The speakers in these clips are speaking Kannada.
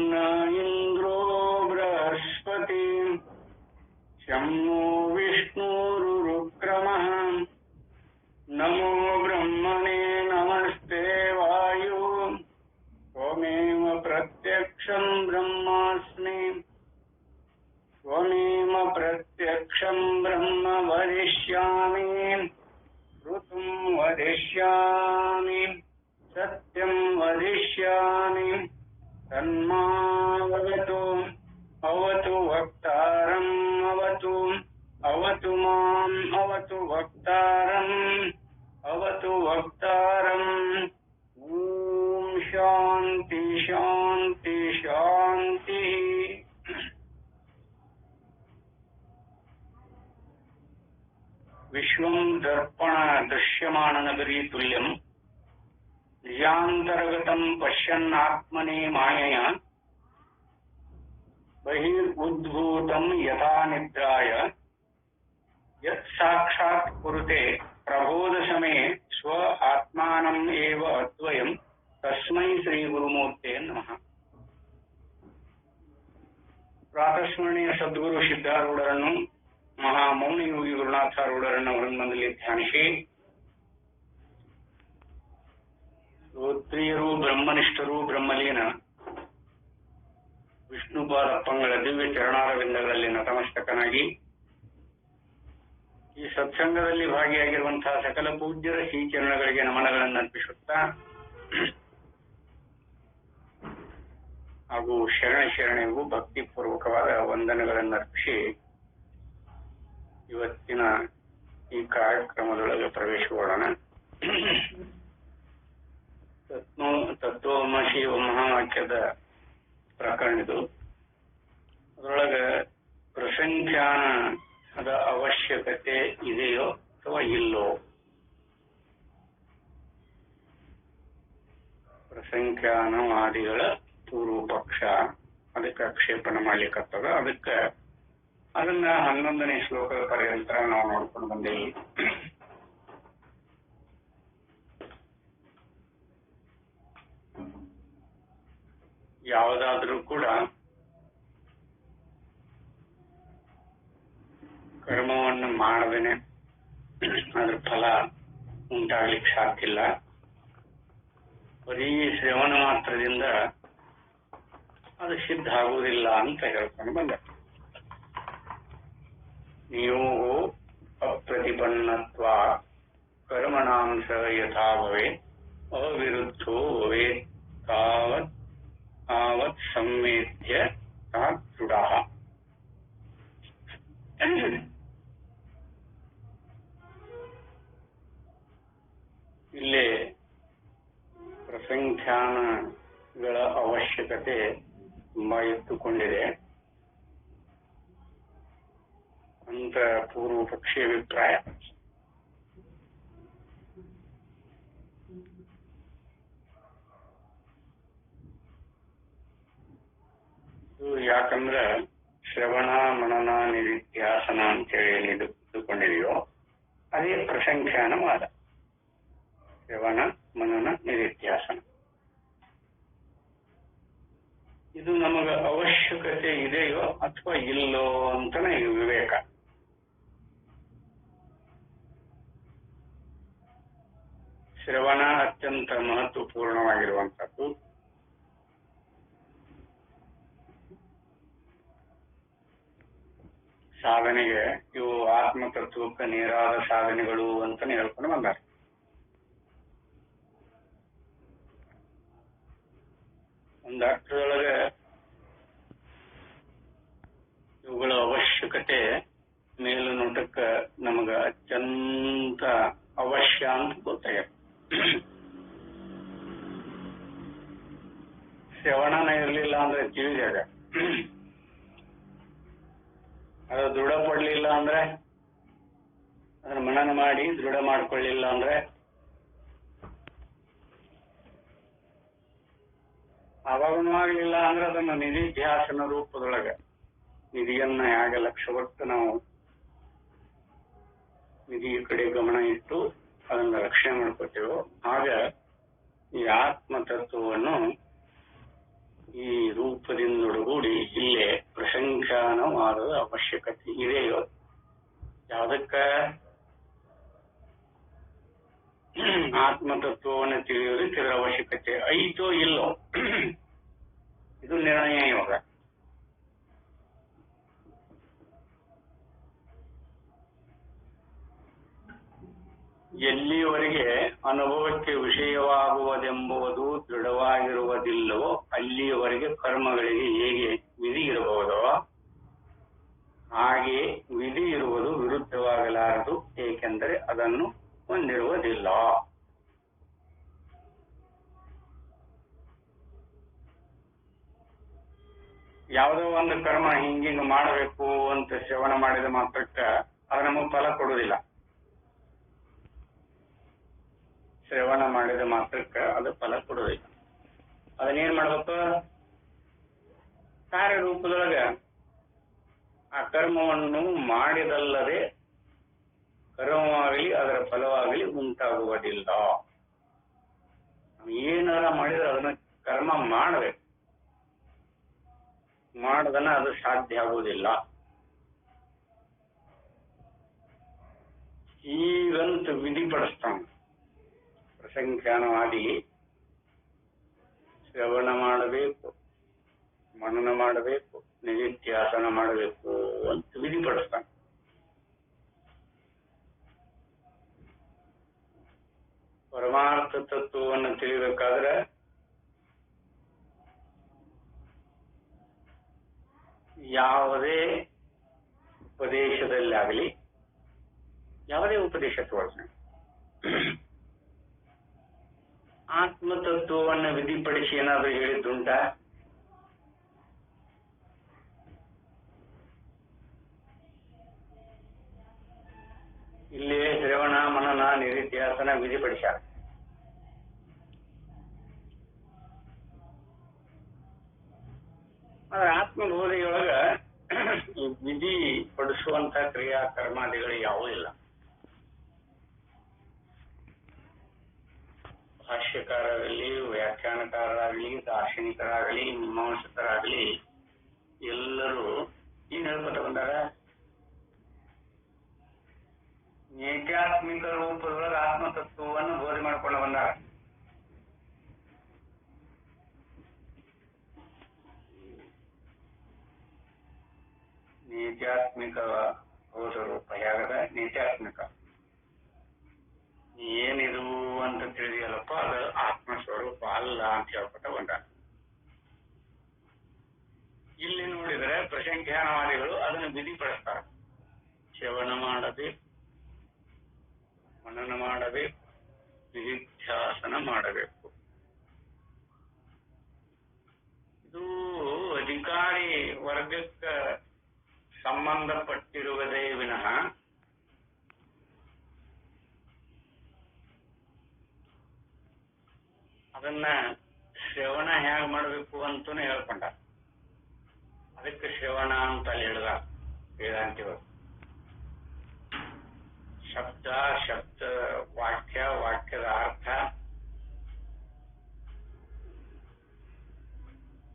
न इंद्रो बृहस्पति शं नो विष्णुरुक्रमः नमो ब्रह्मणे नमस्ते वायु त्वमेव प्रत्यक्षं ब्रह्मास्मि त्वमेव प्रत्यक्षं ब्रह्म वदिष्यामि ऋतुं वदिष्यामि सत्यं वदिष्यामि तन्मावतु अवतु वक्तारम् अवतु माम् अवतु वक्तारम् ॐ शान्ति शान्ति शान्तिः। विश्वं दर्पण दृश्यमान नगरी तुल्यं निजान्तर्गतं पश्यन् आत्मने मायया बहिर्उद्भूतं यथा निद्राय यत् साक्षात् कुरुते प्रबोध समये स्व आत्मानम् एव अद्वयं तस्मै श्री गुरुमूर्ते नमः। ಪ್ರಾತಸ್ಮರಣೀಯ ಸದ್ಗುರು ಸಿದ್ಧಾರೂಢರನ್ನು ಮಹಾಮೌನಿ ಯೋಗಿ ಗುರುನಾಥಾರೂಢರನ್ನು ವೃಂದದಲ್ಲಿ ಧ್ಯಾನಿಸಿ ಶ್ರೋತ್ರಿಯರು ಬ್ರಹ್ಮನಿಷ್ಠರು ಬ್ರಹ್ಮಲೀನ ವಿಷ್ಣುಪಾದಪ್ಪಂಗಳ ದಿವ್ಯ ಚರಣಾರವಿಂದಗಳಲ್ಲಿ ನತಮಸ್ತಕನಾಗಿ ಈ ಸತ್ಸಂಗದಲ್ಲಿ ಭಾಗಿಯಾಗಿರುವಂತಹ ಸಕಲ ಪೂಜ್ಯರ ಶ್ರೀಚರಣಗಳಿಗೆ ನಮನಗಳನ್ನು ಅರ್ಪಿಸುತ್ತಾ ಹಾಗೂ ಶರಣೆಗೂ ಭಕ್ತಿಪೂರ್ವಕವಾದ ವಂದನೆಗಳನ್ನು ಅರ್ಪಿಸಿ ಇವತ್ತಿನ ಈ ಕಾರ್ಯಕ್ರಮದೊಳಗೆ ಪ್ರವೇಶಗೊಳ್ಳೋಣ. ತತ್ವಮಸಿ ಮಹಾವಾಕ್ಯದ ಪ್ರಕರಣದು. ಅದರೊಳಗೆ ಪ್ರಸಂಖ್ಯಾನದ ಅವಶ್ಯಕತೆ ಇದೆಯೋ ಅಥವಾ ಇಲ್ಲೋ, ಪ್ರಸಂಖ್ಯಾನವಾದಿಗಳ ಪೂರ್ವ ಪಕ್ಷ ಅದಕ್ಕೆ ಆಕ್ಷೇಪಣ ಮಾಡ್ಲಿಕ್ಕತ್ತದ. ಅದಕ್ಕೆ ಅದನ್ನ 11ನೇ ಶ್ಲೋಕದ ಪರ್ಯಂತರ ನಾವು ನೋಡ್ಕೊಂಡು ಬಂದೇವಿ. ಯಾವುದಾದ್ರೂ ಕೂಡ ಕರ್ಮವನ್ನು ಮಾಡದೇನೆ ಅದ್ರ ಫಲ ಉಂಟಾಗ್ಲಿಕ್ಕೆ ಸಾಧ್ಯ ಇಲ್ಲ. ಬರೀ ಶ್ರವಣ ಮಾತ್ರದಿಂದ ಅದು ಸಿದ್ಧ ಆಗುವುದಿಲ್ಲ ಅಂತ ಹೇಳ್ಕೊಂಡು ಬಂದ. ನೀವು ಅಪ್ರತಿಪನ್ನತ್ವ ಕರ್ಮಣಾಂಶ ಯಥಾ ಭವೇತ್ ಅವಿರುದ್ಧೋ ಭವೇತ್ ತಾವತ್ ಸಂವೇದ್ಯ ದೃಢಃ. ಇಲ್ಲೇ ಪ್ರಸಂಖ್ಯಾನಗಳ ಅವಶ್ಯಕತೆ ತುಂಬಾ ಎತ್ತುಕೊಂಡಿದೆ ಅಂತ ಪೂರ್ವ ಪಕ್ಷಿ ಅಭಿಪ್ರಾಯ. ಯಾಕಂದ್ರೆ ಶ್ರವಣ ಮನನ ನಿಧಿಧ್ಯಾಸನ ಅಂತೇಳಿ ಏನು ಇಟ್ಟುಕೊಂಡಿದೆಯೋ ಅದೇ ಪ್ರಸಂಖ್ಯಾನವಾದ. ಶ್ರವಣ ಮನನ ನಿಧಿಧ್ಯಾಸನ ಇದು ನಮಗ ಅವಶ್ಯಕತೆ ಇದೆಯೋ ಅಥವಾ ಇಲ್ಲೋ ಅಂತಾನೆ ವಿವೇಕ. ಶ್ರವಣ ಅತ್ಯಂತ ಮಹತ್ವಪೂರ್ಣವಾಗಿರುವಂತದ್ದು. ಸಾಧನೆಗೆ ಇವು ಆತ್ಮತತ್ವಕ್ಕೆ ನೇರಾದ ಸಾಧನೆಗಳು ಅಂತಾನೆ ಹೇಳ್ಕೊಂಡು ಬಂದಾರೆ. ಒಂದು ಅರ್ಥದೊಳಗೆ ಇವುಗಳ ಅವಶ್ಯಕತೆ ಮೇಲುನೋಟಕ್ಕೆ ನಮಗ ಅತ್ಯಂತ ಅವಶ್ಯ ಅಂತ ಗೊತ್ತಾಗ್ಯದ. ಶ್ರವಣನ ಇರಲಿಲ್ಲ ಅಂದ್ರೆ ತಿಳಿದಾಗ, ಅದು ದೃಢಪಡ್ಲಿಲ್ಲ ಅಂದ್ರೆ, ಅದನ್ನ ಮನನ ಮಾಡಿ ದೃಢ ಮಾಡ್ಕೊಳ್ಳಿಲ್ಲ ಅಂದ್ರೆ, ಅವಾಗನೂ ಆಗ್ಲಿಲ್ಲ ಅಂದ್ರೆ ಅದನ್ನು ನಿಧಿಧ್ಯಾಸನ ರೂಪದೊಳಗೆ ನಿಧಿಯನ್ನ ಹೇಗೆ ಲಕ್ಷ್ಯವಿಟ್ಟು ನಾವು ನಿಧಿಯ ಕಡೆ ಗಮನ ಇಟ್ಟು ಅದನ್ನ ರಕ್ಷಣೆ ಮಾಡ್ಕೊತೀವೋ ಆಗ ಈ ಆತ್ಮತತ್ವವನ್ನು ಈ ರೂಪದಿಂದ ಪರಮಾಣುವಾದದ ಅವಶ್ಯಕತೆ ಇದೆಯೋ, ಯಾವುದಕ್ಕ ಆತ್ಮತತ್ವವನ್ನು ತಿಳಿಯೋದಕ್ಕೆ ಇದರ ಅವಶ್ಯಕತೆ ಐತೋ ಇಲ್ಲೋ ಇದು ನಿರ್ಣಯ ಇವಾಗ. ಎಲ್ಲಿಯವರೆಗೆ ಅನುಭವಕ್ಕೆ ವಿಷಯವಾಗುವುದೆಂಬುದು ದೃಢವಾಗಿರುವುದಿಲ್ಲವೋ ಅಲ್ಲಿಯವರೆಗೆ ಕರ್ಮಗಳಿಗೆ ಹೇಗೆ ವಿಧಿ ಇರಬಹುದೋ ಹಾಗೆ ವಿಧಿ ಇರುವುದು ವಿರುದ್ಧವಾಗಲಾರದು, ಏಕೆಂದರೆ ಅದನ್ನು ಹೊಂದಿರುವುದಿಲ್ಲ. ಯಾವುದೋ ಒಂದು ಕರ್ಮ ಹಿಂಗಿಂಗ್ ಮಾಡಬೇಕು ಅಂತ ಶ್ರವಣ ಮಾಡಿದ ಮಾತ್ರಕ್ಕ ಅದು ನಮಗೆ ಫಲ ಕೊಡುವುದಿಲ್ಲ. ಶ್ರವಣ ಮಾಡಿದ ಮಾತ್ರಕ್ಕ ಅದು ಫಲ ಕೊಡುವುದಿಲ್ಲ. ಅದನ್ನೇನ್ ಮಾಡ್ಬೇಕು? ಕಾರ್ಯರೂಪದೊಳಗ ಆ ಕರ್ಮವನ್ನು ಮಾಡಿದಲ್ಲದೆ ಕರ್ಮವಾಗಲಿ ಅದರ ಫಲವಾಗಲಿ ಉಂಟಾಗುವುದಿಲ್ಲ. ಏನಾರ ಮಾಡಿದ್ರೆ ಅದನ್ನ ಕರ್ಮ ಮಾಡಬೇಕು, ಮಾಡದನ ಅದು ಸಾಧ್ಯ ಆಗುವುದಿಲ್ಲ. ಈಗಂತೂ ವಿಧಿಪಡಿಸ್ತಾನ ಪ್ರಸಂಖ್ಯಾನವಾದಿ ಶ್ರವಣ ಮಾಡಬೇಕು, ಮನನ ಮಾಡಬೇಕು, ನಿಧಿಧ್ಯಾಸನ ಮಾಡಬೇಕು ಅಂತ ವಿಧಿಪಡಿಸ್ತಾನೆ. ಪರಮಾರ್ಥ ತತ್ವವನ್ನು ತಿಳಿಬೇಕಾದ್ರೆ ಯಾವುದೇ ಉಪದೇಶದಲ್ಲಾಗಲಿ, ಯಾವುದೇ ಉಪದೇಶ ತಗೊಳ್ತಾನೆ, ಆತ್ಮತತ್ವವನ್ನು ವಿಧಿಪಡಿಸಿ ಏನಾದರೂ ಹೇಳಿದ್ದುಂಟ? ಇಲ್ಲಿ ಶ್ರವಣ ಮನನ ನಿಧಿಧ್ಯಾಸನ ವಿಧಿಪಡಿಸ್ಯಾರ. ಆದ್ರೆ ಆತ್ಮಬೋಧೆಯೊಳಗ ವಿಧಿ ಪಡಿಸುವಂತ ಕ್ರಿಯಾ ಕರ್ಮಾದಿಗಳು ಯಾವೂ ಇಲ್ಲ. ಭಾಷ್ಯಕಾರರಾಗಲಿ, ವ್ಯಾಖ್ಯಾನಕಾರರಾಗಲಿ, ದಾರ್ಶನಿಕರಾಗಲಿ, ಮೀಮಾಂಸಕರಾಗಲಿ ಎಲ್ಲರೂ ಏನ್ ಹೇಳ್ಕೊತ ಬಂದಾರ? ಏಕಾತ್ಮಿಕ ರೂಪದೊಳಗೆ ಆತ್ಮತತ್ವವನ್ನು ಬೋಧನೆ ಮಾಡ್ಕೊಂಡು ಬಂದಾರ. ನಿತ್ಯಾತ್ಮಿಕ ರೂಪ ಹೇಗದ? ನಿತ್ಯಾತ್ಮಿಕ ಏನಿದು ಅಂತ ತಿಳಿದಿಯಲ್ಲಪ್ಪ, ಅದು ಆತ್ಮಸ್ವರೂಪ ಅಲ್ಲ ಅಂತ ಹೇಳ್ಕೊತ ಬಂದಾರ. ಇಲ್ಲಿ ನೋಡಿದರೆ ಪ್ರಸಂಖ್ಯಾನವಾದಿಗಳು ಅದನ್ನು ವಿಧಿಪಡಿಸ್ತಾರೆ. ಶ್ರವಣ ಮಾಡಬೇಕು, ಮನನ ಮಾಡಬೇಕು, ನಿಧಿಧ್ಯಾಸನ ಮಾಡಬೇಕು. ಇದು ಅಧಿಕಾರಿ ವರ್ಗಕ್ಕೆ ಸಂಬಂಧಪಟ್ಟಿರುವುದೇ ವಿನಃ ಅದನ್ನ ಶ್ರವಣ ಹೇಗೆ ಮಾಡಬೇಕು ಅಂತೂ ಹೇಳ್ಕೊಂಡ. ಅದಕ್ಕೆ ಶ್ರವಣ ಅಂತ ಅಲ್ಲಿ ಹೇಳಿದ ವೇದಾಂತಿಗಳು. ಶಬ್ದ, ಶಬ್ದ ವಾಕ್ಯ, ವಾಕ್ಯದ ಅರ್ಥ,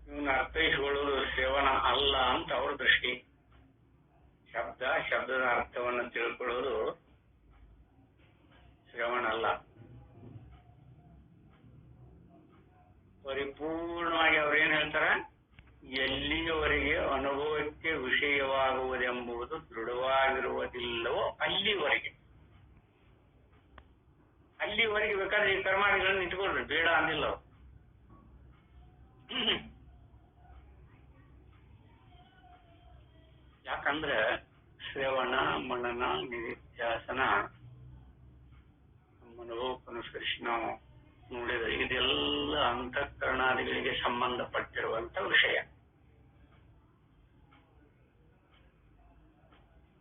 ಇವನ್ನ ಅರ್ಥೈಸಿಕೊಳ್ಳುವುದು ಶ್ರವಣ ಅಲ್ಲ ಅಂತ ಅವ್ರ ದೃಷ್ಟಿ. ಶಬ್ದ, ಶಬ್ದದ ಅರ್ಥವನ್ನು ತಿಳ್ಕೊಳ್ಳೋದು ಶ್ರವಣ ಅಲ್ಲ. ಪರಿಪೂರ್ಣವಾಗಿ ಅವ್ರೇನ್ ಹೇಳ್ತಾರ? ಎಲ್ಲಿಯವರೆಗೆ ಅನುಭವಕ್ಕೆ ವಿಷಯವಾಗುವುದೆಂಬುದು ದೃಢವಾಗಿರುವುದಿಲ್ಲವೋ ಅಲ್ಲಿವರೆಗೆ ಬೇಕಾದ್ರೆ ಈ ಕರ್ಮಾದಿಗಳನ್ನು ಇಟ್ಕೊಳ್ರಿ, ಬೇಡ ಅಂದಿಲ್ಲ. ಯಾಕಂದ್ರೆ ಶ್ರವಣ ಮನನ ನಿಧಿಧ್ಯಾಸನ ಅನುಭವಕ್ಕನುಸರಿಸಿ ನಾವು ನೋಡಿದ್ರೆ ಇದೆಲ್ಲ ಅಂತಃಕರಣಾದಿಗಳಿಗೆ ಸಂಬಂಧಪಟ್ಟಿರುವಂತ ವಿಷಯ.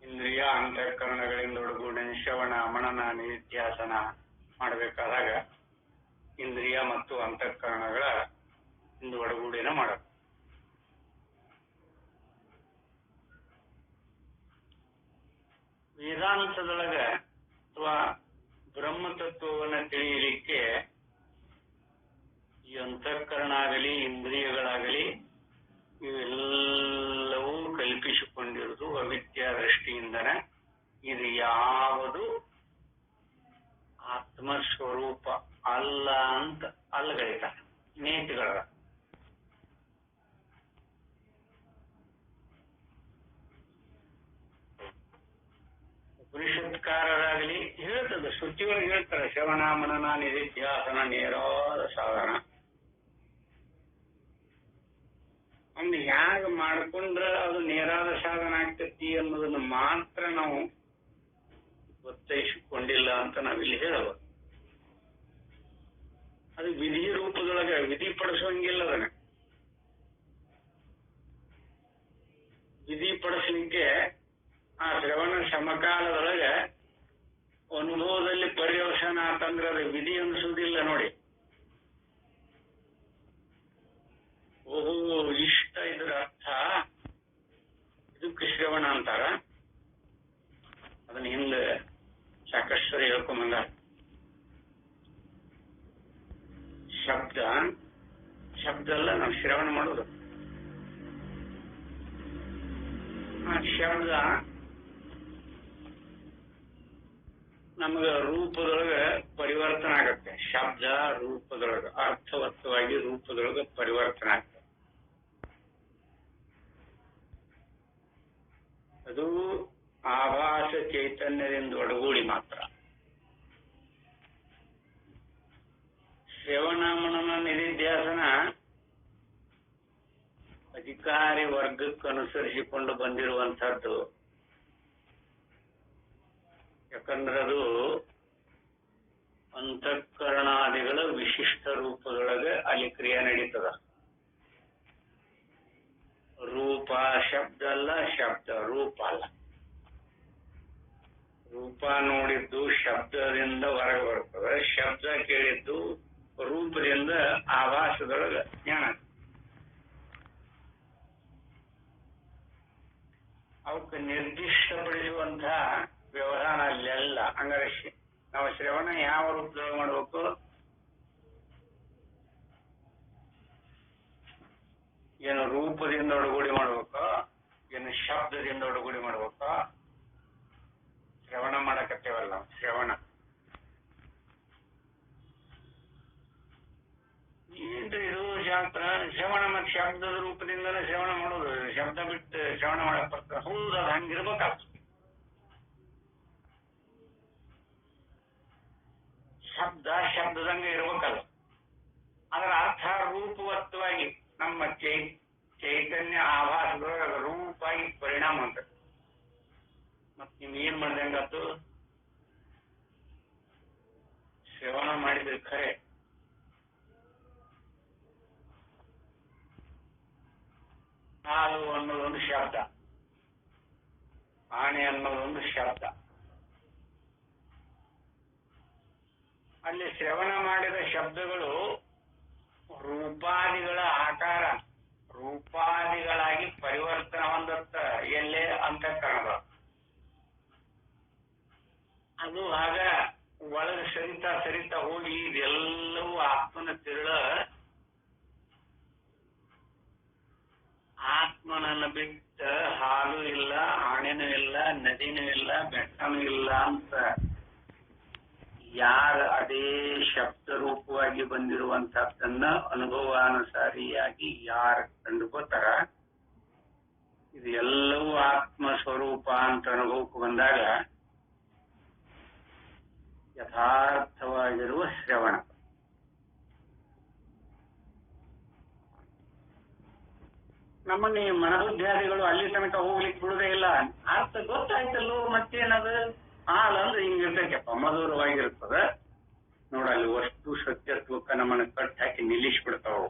ಇಂದ್ರಿಯ ಅಂತಃಕರಣಗಳಿಂದ ಒಳಗೂಡಿನ ಶ್ರವಣ ಮನನ ನಿಧಿಧ್ಯಾಸನ ಮಾಡಬೇಕಾದಾಗ ಇಂದ್ರಿಯ ಮತ್ತು ಅಂತಃಕರಣಗಳ ಇಂದು ಒಳಗೂಡಿನ ಮಾಡಬೇಕು. ವೇದಾಂತದೊಳಗ ಅಥವಾ ಬ್ರಹ್ಮತತ್ವವನ್ನು ತಿಳಿಯಲಿಕ್ಕೆ ಈ ಅಂತಃಕರಣ ಆಗಲಿ ಇಂದ್ರಿಯಗಳಾಗಲಿ ಇವೆಲ್ಲವೂ ಕಲ್ಪಿಸಿಕೊಂಡಿರುವ ಸ್ವರೂಪ ಅಲ್ಲ ಅಂತ ಅಲ್ಲಗಳಿತ ನೀತಿಗಳ ಉಪನಿಷತ್ಕಾರರಾಗಲಿ ಹೇಳ್ತದೆ, ಶ್ರುತಿಗಳು ಹೇಳ್ತಾರೆ ಶ್ರವಣ ಮನನ ನಿಧಿಧ್ಯಾಸನ ನೇರಾದ ಸಾಧನ. ಅವ್ನು ಹ್ಯಾಗ ಮಾಡ್ಕೊಂಡ್ರ ಅದು ನೇರಾದ ಸಾಧನ ಆಗ್ತತಿ ಅನ್ನೋದನ್ನ ಮಾತ್ರ ನಾವು ಗೊತ್ತೈಸಿಕೊಂಡಿಲ್ಲ ಅಂತ ನಾವಿಲ್ಲಿ ಹೇಳಬಹುದು. ಅದು ವಿಧಿ ರೂಪದೊಳಗೆ ವಿಧಿ ಪಡಿಸುವಂಗಿಲ್ಲ. ಅದನ್ನ ವಿಧಿ ಪಡಿಸ್ಲಿಕ್ಕೆ ಆ ಶ್ರವಣ ಸಮಕಾಲದೊಳಗೆ ಅನುಭವದಲ್ಲಿ ಪರ್ಯವಸನ ಆತಂದ್ರೆ ಅದು ವಿಧಿ ಅನಿಸುವುದಿಲ್ಲ ನೋಡಿ. ಓಹೋ ಇಷ್ಟ ಇದ್ರ ಅರ್ಥ, ಇದಕ್ಕೆ ಶ್ರವಣ ಅಂತಾರ. ಅದನ್ನ ಹಿಂದೆ ಸಾಕಷ್ಟು ಸರಿ ಹೇಳ್ಕೊಂಬಂದ. ಶಬ್ದ ಅಲ್ಲ ನಾವು ಶ್ರವಣ ಮಾಡೋದು. ಆ ಶಬ್ದ ನಮಗ ರೂಪದೊಳಗೆ ಪರಿವರ್ತನೆ ಆಗತ್ತೆ. ಶಬ್ದ ರೂಪದೊಳಗೆ ಅರ್ಥವತ್ತವಾಗಿ ರೂಪದೊಳಗೆ ಪರಿವರ್ತನೆ ಆಗ್ತದೆ. ಅದು ಆಭಾಸ ಚೈತನ್ಯದಿಂದ ಒಡಗೂಡಿ ಮಾತ್ರ. ಶ್ರವಣ ಮನನ ನಿಧಿಧ್ಯಾಸನ ಅಧಿಕಾರಿ ವರ್ಗಕ್ಕೆ ಅನುಸರಿಸಿಕೊಂಡು ಬಂದಿರುವಂತಹದ್ದು. ಯಾಕಂದ್ರೆ ಅದು ಅಂತಃಕರಣಾದಿಗಳ ವಿಶಿಷ್ಟ ರೂಪದೊಳಗೆ ಅಲ್ಲಿ ಕ್ರಿಯೆ ನಡೀತದ. ರೂಪ ಶಬ್ದ ಅಲ್ಲ, ಶಬ್ದ ರೂಪ ಅಲ್ಲ. ರೂಪ ನೋಡಿದ್ದು ಶಬ್ದದಿಂದ ಹೊರಗೆ ಬರ್ತದೆ, ಶಬ್ದ ಕೇಳಿದ್ದು ರೂಪದಿಂದ ಆಭಾಸದೊಳಗೆ ಜ್ಞಾನ. ಅವಕ್ಕೆ ನಿರ್ದಿಷ್ಟಪಡಿಸುವಂತಹ ವ್ಯವಧಾನ ಅಲ್ಲೆಲ್ಲ. ಹಂಗಾರೆ ನಾವು ಶ್ರವಣ ಯಾವ ರೂಪದೊಳಗೆ ಮಾಡ್ಬೇಕು? ಏನು ರೂಪದಿಂದ ಒಡಗೂಡಿ ಮಾಡ್ಬೇಕು, ಏನು ಶಬ್ದದಿಂದ ಒಡಗೂಡಿ ಮಾಡ್ಬೇಕು? ಶ್ರವಣ ಮಾಡಕತ್ತೇವಲ್ಲ, ಶ್ರವಣ ಏನ್ರಿ ಇದು ಶಾಸ್ತ್ರ? ಶ್ರವಣ ಮತ್ತು ಶಬ್ದದ ರೂಪದಿಂದಲೇ ಶ್ರವಣ ಮಾಡೋದು. ಶಬ್ದ ಬಿಟ್ಟು ಶ್ರವಣ ಮಾಡಕ್ ಬರ್ತದೆ? ಹೌದು, ಅದು ಹಂಗಿರ್ಬೇಕಲ್ಲ. ಶಬ್ದದಂಗೆ ಇರ್ಬೇಕಲ್ಲ. ಅದರ ಅರ್ಥ ರೂಪವತ್ತವಾಗಿ ನಮ್ಮ ಚೈತನ್ಯ ಆಭಾಸದೊಳಗೆ ರೂಪಾಗಿ ಪರಿಣಾಮ ಅಂತ. ಮತ್ ನೀವ್ ಏನ್ ಮಾಡ್ದಂಗಾತು? ಶ್ರವಣ ಮಾಡಿದ್ರೆ ಖರೆ. ಹಾಲು ಅನ್ನೋದೊಂದು ಶಬ್ದ, ಆಣೆ ಅನ್ನೋದೊಂದು ಶಬ್ದ. ಅಲ್ಲಿ ಶ್ರವಣ ಮಾಡಿದ ಶಬ್ದಗಳು ರೂಪಾದಿಗಳ ಆಕಾರ, ರೂಪಾದಿಗಳಾಗಿ ಪರಿವರ್ತನೆ ಹೊಂದತ್ತ ಎಲ್ಲೇ ಅಂತಃಕರಣದ. ಅದು ಆಗ ಒಳಗೆ ಸರಿತಾ ಹೋಗಿ ಇದೆಲ್ಲವೂ ಆತ್ಮನ ತಿರುಳ. ಆತ್ಮನನ್ನು ಬಿಟ್ಟ ಹಾಲು ಇಲ್ಲ, ಆಣೆನೂ ಇಲ್ಲ, ನದಿನೂ ಇಲ್ಲ, ಬೆಟ್ಟನೂ ಇಲ್ಲ ಅಂತ ಯಾರು ಅದೇ ಶಬ್ದ ರೂಪವಾಗಿ ಬಂದಿರುವಂತಹದ್ದನ್ನ ಅನುಭವಾನುಸಾರಿಯಾಗಿ ಯಾರು ಕಂಡುಕೋತಾರ, ಇದು ಎಲ್ಲವೂ ಆತ್ಮ ಸ್ವರೂಪ ಅಂತ ಅನುಭವಕ್ಕೆ ಬಂದಾಗ ಯಥಾರ್ಥವಾಗಿರುವ ಶ್ರವಣ. ನಮ್ಮನ್ನ ಈ ಮನೋಧ್ಯಾದಿಗಳು ಅಲ್ಲಿ ತನಕ ಹೋಗ್ಲಿಕ್ಕೆ ಬಿಡುದೇ ಇಲ್ಲ. ಅರ್ಥ ಗೊತ್ತಾಯ್ತಲ್ಲೋ, ಮತ್ತೇನದು? ಹಾಲಂದ್ರೆ ಹಿಂಗಿರ್ತೈತಪ್ಪ, ಮಧುರವಾಗಿರ್ತದ ನೋಡಲ್ಲಿ. ವಸ್ತು ಸತ್ಯತ್ವಕ್ಕ ನಮ್ಮನ್ನ ಕಟ್ ಹಾಕಿ ನಿಲ್ಲಿಸ್ಬಿಡ್ತಾವ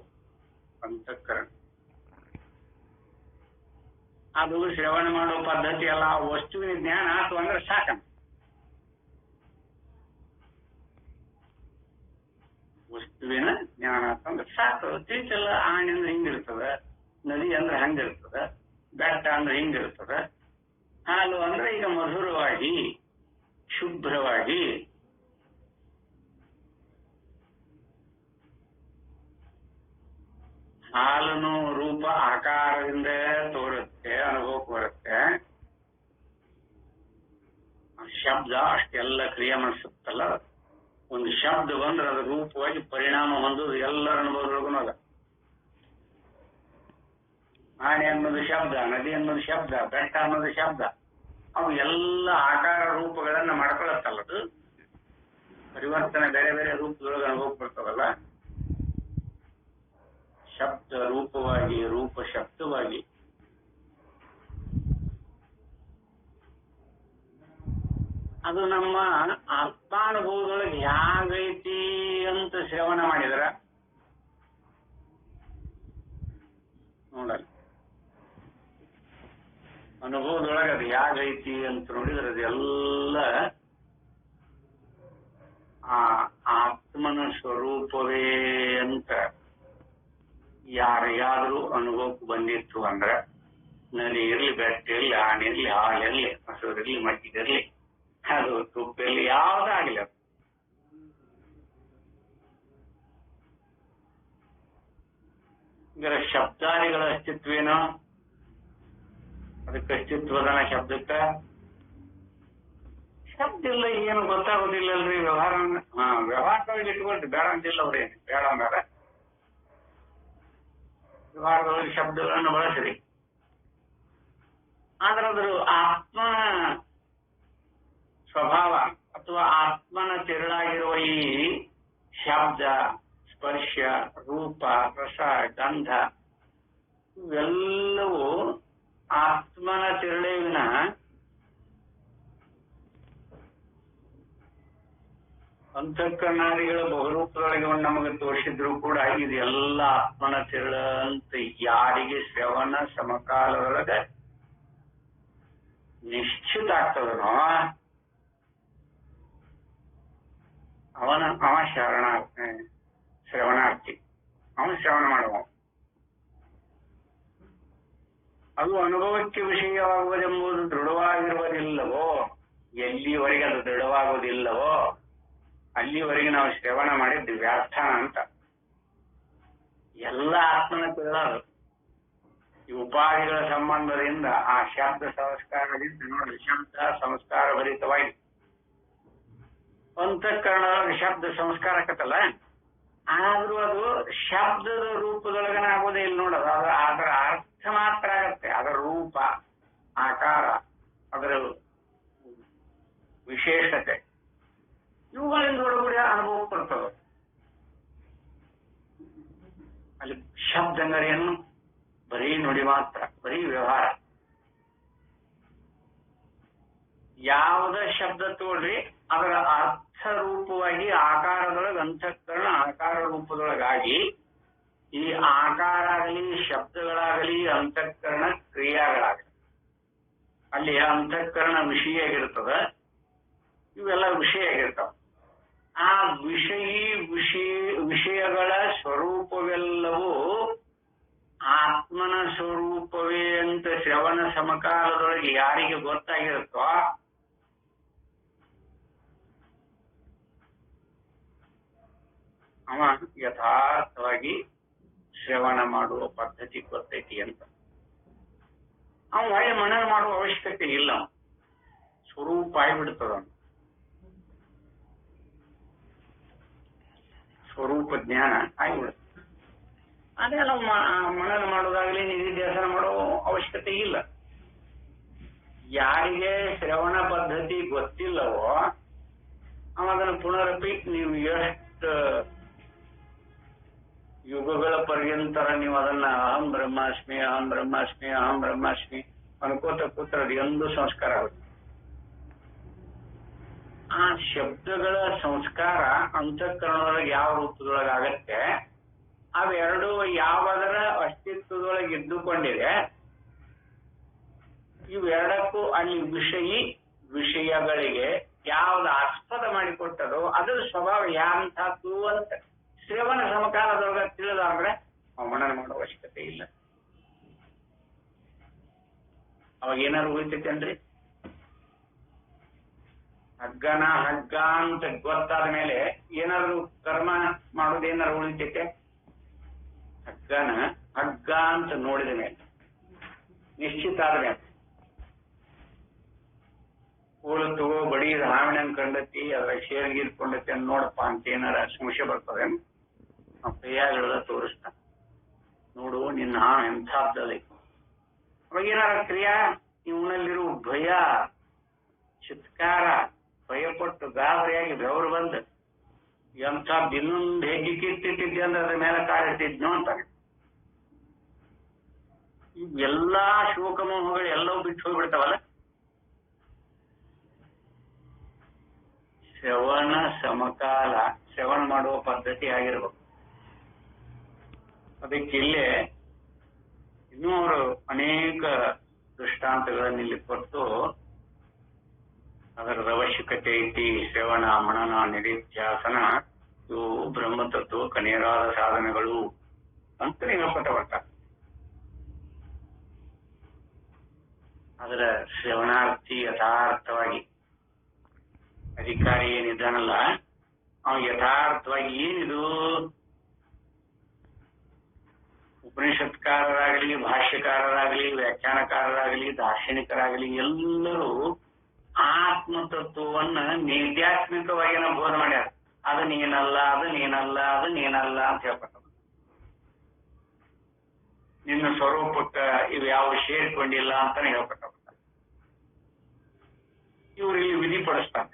ಅಂತಃಕರಣ. ಅದು ಶ್ರವಣ ಮಾಡೋ ಪದ್ಧತಿ ಅಲ್ಲ. ಆ ವಸ್ತುವಿನ ಜ್ಞಾನ ಆತು ಅಂದ್ರೆ ಸಾಕಂತ. ವಸ್ತುವಿನ ಜ್ಞಾನ ಆತಂದ್ರೆ ಸಾಕು. ತಿಳ್ಸಲ್ಲ. ಆಣೆ ಅಂದ್ರೆ ಹಿಂಗಿರ್ತದ, ನದಿ ಅಂದ್ರೆ ಹಂಗಿರ್ತದ, ಬೆಟ್ಟ ಅಂದ್ರೆ ಹಿಂಗಿರ್ತದ. ಹಾಲು ಅಂದ್ರೆ ಈಗ ಮಧುರವಾಗಿ ಶುಭ್ರವಾಗಿ ಹಾಲನು ರೂಪ ಆಕಾರದಿಂದ ತೋರುತ್ತೆ, ಅನುಭವಕ್ಕೆ ಬರುತ್ತೆ. ಶಬ್ದ ಅಷ್ಟೆಲ್ಲ ಕ್ರಿಯೆ ಮಾಡಿಸುತ್ತಲ್ಲ, ಒಂದು ಶಬ್ದ ಬಂದ್ರೆ ಅದು ರೂಪವಾಗಿ ಪರಿಣಾಮ ಹೊಂದೋದು ಎಲ್ಲರ ಅನುಭವದೊಳಗೂ ಅದ. ಆನೆ ಅನ್ನೋದು ಶಬ್ದ, ನದಿ ಅನ್ನೋದು ಶಬ್ದ, ಬೆಟ್ಟ ಅನ್ನೋದು ಶಬ್ದ, ಅವು ಎಲ್ಲ ಆಕಾರ ರೂಪಗಳನ್ನ ಮಾಡ್ಕೊಳತ್ತಲ್ಲದು ಪರಿವರ್ತನೆ ಬೇರೆ ಬೇರೆ ರೂಪದೊಳಗೆ ಅನುಭವ ಬರ್ತವಲ್ಲ. ಶಬ್ದ ರೂಪವಾಗಿ, ರೂಪ ಶಬ್ದವಾಗಿ. ಅದು ನಮ್ಮ ಆತ್ಮಾನುಭವದೊಳಗೆ ಹೇಗೈತಿ ಅಂತ ಶ್ರವಣ ಮಾಡಿದ್ರ ನೋಡಲ್ಲ. ಅನುಭವದೊಳಗೆ ಅದು ಹೇಗೈತಿ ಅಂತ ನೋಡಿದ್ರೆ ಅದೆಲ್ಲ ಆ ಆತ್ಮನ ಸ್ವರೂಪವೇ ಅಂತ ಯಾರಿಗಾದ್ರೂ ಅನುಭವಕ್ಕೆ ಬಂದಿತ್ತು ಅಂದ್ರೆ, ನದಿ ಇರ್ಲಿ, ಬೆಟ್ಟ ಇರ್ಲಿ, ಆನೆ ಇರ್ಲಿ, ಹಾಲಿರ್ಲಿ, ಮೊಸರಿರ್ಲಿ, ಮಜ್ಜಿಗಿರ್ಲಿ, ಅದು ತುಪ್ಪ ಇರ್ಲಿ, ಯಾವ್ದಾಗ್ಲಿ ಅದು ಇದರ ಶಬ್ದಾದಿಗಳ ಅಸ್ತಿತ್ವೇನೋ ಅದಕ್ಕೆ ಅಸ್ತಿತ್ವದನ ಶಬ್ದಕ್ಕ ಶಬ್ದ ಇಲ್ಲ, ಏನು ಗೊತ್ತಾಗೋದಿಲ್ಲಲ್ರಿ. ವ್ಯವಹಾರದೊಳಗೆ ಇಟ್ಕೊಳ್ರಿ, ಬೇಡ ಅಂತಿಲ್ಲ ಅವ್ರೇನು, ಬೇಡ ಅಂದಾರ ವ್ಯವಹಾರದೊಳಗೆ ಶಬ್ದಗಳನ್ನು ಬಳಸ್ರಿ. ಆದ್ರೆ ಅದ್ರ ಆತ್ಮನ ಸ್ವಭಾವ ಅಥವಾ ಆತ್ಮನ ತಿರುಳಾಗಿರುವ ಈ ಶಬ್ದ, ಸ್ಪರ್ಶ, ರೂಪ, ರಸ, ಗಂಧ ಇವೆಲ್ಲವೂ ಆತ್ಮನ ತಿರುಳಿನ ಅಂತಃಕರಣಾದಿಗಳ ಬಹುರೂಪದೊಳಗೆ ನಮಗೆ ತೋರಿಸಿದ್ರು ಕೂಡ ಇದೆಲ್ಲ ಆತ್ಮನ ತಿರುಳ ಅಂತ ಯಾರಿಗೆ ಶ್ರವಣ ಸಮಕಾಲದೊಳಗೆ ನಿಶ್ಚಿತ ಆಗ್ತದನೋ ಅವ ಶ್ರವಣಾರ್ಥಿ, ಅವನು ಶ್ರವಣ ಮಾಡುವ. ಅದು ಅನುಭವಕ್ಕೆ ವಿಷಯವಾಗುವುದೆಂಬುದು ದೃಢವಾಗಿರುವುದಿಲ್ಲವೋ, ಎಲ್ಲಿವರೆಗೆ ಅದು ದೃಢವಾಗುವುದಿಲ್ಲವೋ ಅಲ್ಲಿವರೆಗೆ ನಾವು ಶ್ರವಣ ಮಾಡಿದ್ದು ವ್ಯರ್ಥನ ಅಂತ. ಎಲ್ಲ ಆತ್ಮನ ತಿಳದು ಈ ಉಪಾಧಿಗಳ ಸಂಬಂಧದಿಂದ ಆ ಶಬ್ದ ಸಂಸ್ಕಾರದಿಂದ ನೋಡಿ, ಶಬ್ದ ಸಂಸ್ಕಾರ ಭರಿತವಾಗಿ ಅಂತಃಕರಣದೊಳಗೆ ಶಬ್ದ ಸಂಸ್ಕಾರಕ್ಕತ್ತಲ್ಲ, ಆದ್ರೂ ಅದು ಶಬ್ದದ ರೂಪದೊಳಗನ ಆಗೋದೇ ಇಲ್ಲ ನೋಡೋದು. ಅದು ಅದರ ಅರ್ಥ ಮಾತ್ರ ಆಗತ್ತೆ, ಅದರ ರೂಪ, ಆಕಾರ, ಅದರ ವಿಶೇಷತೆ ಇವುಗಳಿಂದ ಒಳಗಡೆ ಅನುಭವ ಬರ್ತದೆ. ಅಲ್ಲಿ ಶಬ್ದ ಅಂಗಡಿಯನ್ನು ಬರೀ ನುಡಿ ಮಾತ್ರ, ಬರೀ ವ್ಯವಹಾರ. ಯಾವುದ ಶಬ್ದ ತೋಡ್ರಿ ಅದರ ಅರ್ಥ ರೂಪವಾಗಿ ಆಕಾರದೊಳಗೆ ಅಂತಃಕರಣ ಆಕಾರ ರೂಪದೊಳಗಾಗಿ ಈ ಆಕಾರ ಆಗಲಿ, ಶಬ್ದಗಳಾಗಲಿ, ಅಂತಃಕರಣ ಕ್ರಿಯಾಗಳಾಗಲಿ ಅಲ್ಲಿ ಅಂತಃಕರಣ ವಿಷಯ ಆಗಿರ್ತದ, ಇವೆಲ್ಲ ವಿಷಯ ಆಗಿರ್ತಾವ. ಆ ವಿಷಯಗಳ ಸ್ವರೂಪವೆಲ್ಲವೂ ಆತ್ಮನ ಸ್ವರೂಪವೇ ಅಂತ ಶ್ರವಣ ಸಮಕಾಲದೊಳಗೆ ಯಾರಿಗೆ ಗೊತ್ತಾಗಿರುತ್ತೋ ಅವ ಯಥಾರ್ಥವಾಗಿ ಶ್ರವಣ ಮಾಡುವ ಪದ್ಧತಿ ಗೊತ್ತೈತಿ ಅಂತ. ಅವ ಒಳ್ಳೆ ಮನನ ಮಾಡುವ ಅವಶ್ಯಕತೆ ಇಲ್ಲ, ಸ್ವರೂಪ ಆಗಿಬಿಡ್ತದ. ಸ್ವರೂಪ ಜ್ಞಾನ ಆಗಿಬಿಡುತ್ತೆ. ಅದೇ ನಾವು ಮನನ ಮಾಡೋದಾಗ್ಲಿ, ನಿಧಿಧ್ಯಾಸನ ಮಾಡೋ ಅವಶ್ಯಕತೆ ಇಲ್ಲ. ಯಾರಿಗೆ ಶ್ರವಣ ಪದ್ಧತಿ ಗೊತ್ತಿಲ್ಲವೋ ಅವಾಗನ ಪುನರಪಿ ನೀವು ಎಷ್ಟು ಯುಗಗಳ ಪರ್ಯಂತರ ನೀವು ಅದನ್ನ ಅಹಂ ಬ್ರಹ್ಮಾಸ್ಮಿ, ಅಹಂ ಬ್ರಹ್ಮಾಸ್ಮಿ, ಅಹಂ ಬ್ರಹ್ಮಾಸ್ಮಿ ಅನ್ಕೋತ ಕೂತ್ರ ಅದು ಎಂದು ಸಂಸ್ಕಾರ ಆಗುತ್ತೆ. ಆ ಶಬ್ದಗಳ ಸಂಸ್ಕಾರ ಅಂತಃಕರಣದೊಳಗೆ ಯಾವ ರೂಪದೊಳಗೆ ಆಗತ್ತೆ, ಅವೆರಡು ಯಾವದರ ಅಸ್ತಿತ್ವದೊಳಗೆ ಇದ್ದುಕೊಂಡಿದೆ, ಇವೆರಡಕ್ಕೂ ಅಲ್ಲಿ ವಿಷಯಗಳಿಗೆ ಯಾವ್ದು ಆಸ್ಪದ ಮಾಡಿಕೊಟ್ಟದೋ ಅದರ ಸ್ವಭಾವ ಯಾಂಥದ್ದು ಅಂತ ಶ್ರವಣ ಸಮಕಾಲದೊಳಗೆ ತಿಳಿದಾದ್ರೆ ಮನನ ಮಾಡೋ ಅವಶ್ಯಕತೆ ಇಲ್ಲ. ಅವಾಗ ಏನಾದ್ರು ಉಳಿತೈತೇನ್ರಿ? ಹಗ್ಗನ ಹಗ್ಗ ಅಂತ ಗೊತ್ತಾದ ಮೇಲೆ ಏನಾದ್ರು ಕರ್ಮ ಮಾಡೋದು ಏನಾದ್ರು ಉಳಿತೈತೆ? ಹಗ್ಗನ ಹಗ್ಗ ಅಂತ ನೋಡಿದ ಮೇಲೆ, ನಿಶ್ಚಿತ ಆದ ಮೇಲೆ ಕೋಲು ತಗೋ ಬಡಿ ಹಾವಿನಂಗ್ ಕಂಡತಿ ಅದ್ರ ಶೇರ್ಗೀರ್ಕೊಂಡತಿ ಅಂತ ನೋಡಪ್ಪ ಅಂತ ಏನಾರ ಸಮಸ್ಯೆ ಬರ್ತದೆ ನಾವು ಕೈಯಾಗಿಡದ ತೋರಿಸ್ತ ನೋಡು ನಿನ್ನ ಹಾವು ಎಂಥದ್ದಲ್ಲಿ ಅವಾಗ ಏನಾರ ಕ್ರಿಯಾ ಇವನಲ್ಲಿರುವ ಭಯ ಚಿತ್ಕಾರ ಭಯಪಟ್ಟು ಗಾಬರಿಯಾಗಿ ಬೆವರು ಬಂದು ಎಂಥದ್ದು ಇನ್ನೊಂದು ಹೆಜ್ಜೆ ಕಿತ್ತಿಟ್ಟಿದ್ದೆ ಅಂದ್ರೆ ಅದ್ರ ಮೇಲೆ ಕಾಲಿಟ್ಟಿದ್ನೋ ಅಂತಾನೆ. ಎಲ್ಲಾ ಶೋಕಮೋಹಗಳು ಎಲ್ಲವೂ ಬಿಟ್ಟು ಹೋಗ್ಬಿಡ್ತಾವಲ್ಲ. ಶ್ರವಣ ಸಮಕಾಲ ಶ್ರವಣ ಮಾಡುವ ಪದ್ಧತಿ ಆಗಿರ್ಬೇಕು. ಅದಕ್ಕೆ ಇಲ್ಲೇ ಇನ್ನೂ ಅವರು ಅನೇಕ ದೃಷ್ಟಾಂತಗಳನ್ನು ಇಲ್ಲಿ ಕೊಟ್ಟು ಅದರ ಅವಶ್ಯಕತೆ ಐತಿ. ಶ್ರವಣ ಮನನ ನಿಧಿಧ್ಯಾಸನ ಇವು ಬ್ರಹ್ಮತತ್ವ ಕನೇರಾದ ಸಾಧನಗಳು ಅಂತ ಹೇಳ್ಕೊತ ಬರ್ತಾರೆ. ಅದರ ಶ್ರವಣಾರ್ಥಿ ಯಥಾರ್ಥವಾಗಿ ಅಧಿಕಾರಿ ಏನಿದ್ದಾನಲ್ಲ ಅವನು ಯಥಾರ್ಥವಾಗಿ ಏನಿದು ಉಪನಿಷತ್ಕಾರರಾಗಲಿ ಭಾಷ್ಯಕಾರರಾಗಲಿ ವ್ಯಾಖ್ಯಾನಕಾರರಾಗಲಿ ದಾರ್ಶನಿಕರಾಗಲಿ ಎಲ್ಲರೂ ಆತ್ಮತತ್ವವನ್ನ ನಿಧ್ಯಾತ್ಮಿಕವಾಗಿ ನಾವು ಬೋಧ ಮಾಡ್ಯಾರ. ಅದು ನೀನಲ್ಲ ಅದು ನೀನಲ್ಲ ಅದು ನೀನಲ್ಲ ಅಂತ ಹೇಳ್ಕೊತ ನಿನ್ನ ಸ್ವರೂಪಕ್ಕ ಇವು ಯಾವ ಸೇರಿಕೊಂಡಿಲ್ಲ ಅಂತಾನೆ ಹೇಳ್ಕೊತ ಇವ್ರು ಇಲ್ಲಿ ವಿಧಿಪಡಿಸ್ತಾರೆ.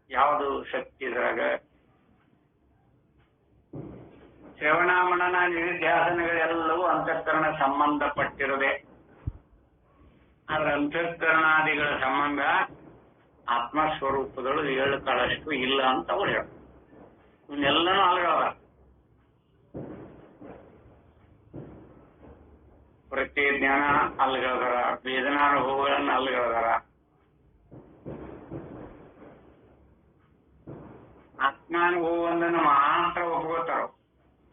ಯಾವುದು ಶಕ್ತಿ ಇದ್ರಾಗ ಶ್ರವಣ ಮನನ ನಿಧಿಧ್ಯಾಸನಗಳೆಲ್ಲವೂ ಅಂತಃಕರಣ ಸಂಬಂಧಪಟ್ಟಿರದೆ. ಆದ್ರೆ ಅಂತಃಕರಣಾದಿಗಳ ಸಂಬಂಧ ಆತ್ಮಸ್ವರೂಪಗಳು 7 ಕಾಳಷ್ಟು ಇಲ್ಲ ಅಂತ ಅವ್ರು ಹೇಳ್ತಾರೆ. ಇವನ್ನೆಲ್ಲನೂ ಅಲ್ಗದ ಪ್ರತಿ ಜ್ಞಾನ ಅಲ್ಗದಾರ, ವೇದನಾನುಭವಗಳನ್ನ ಅಲ್ಗದಾರ, ಆತ್ಮಾನುಭವವನ್ನು ಮಾತ್ರ ಒಪ್ಕೋತಾರ.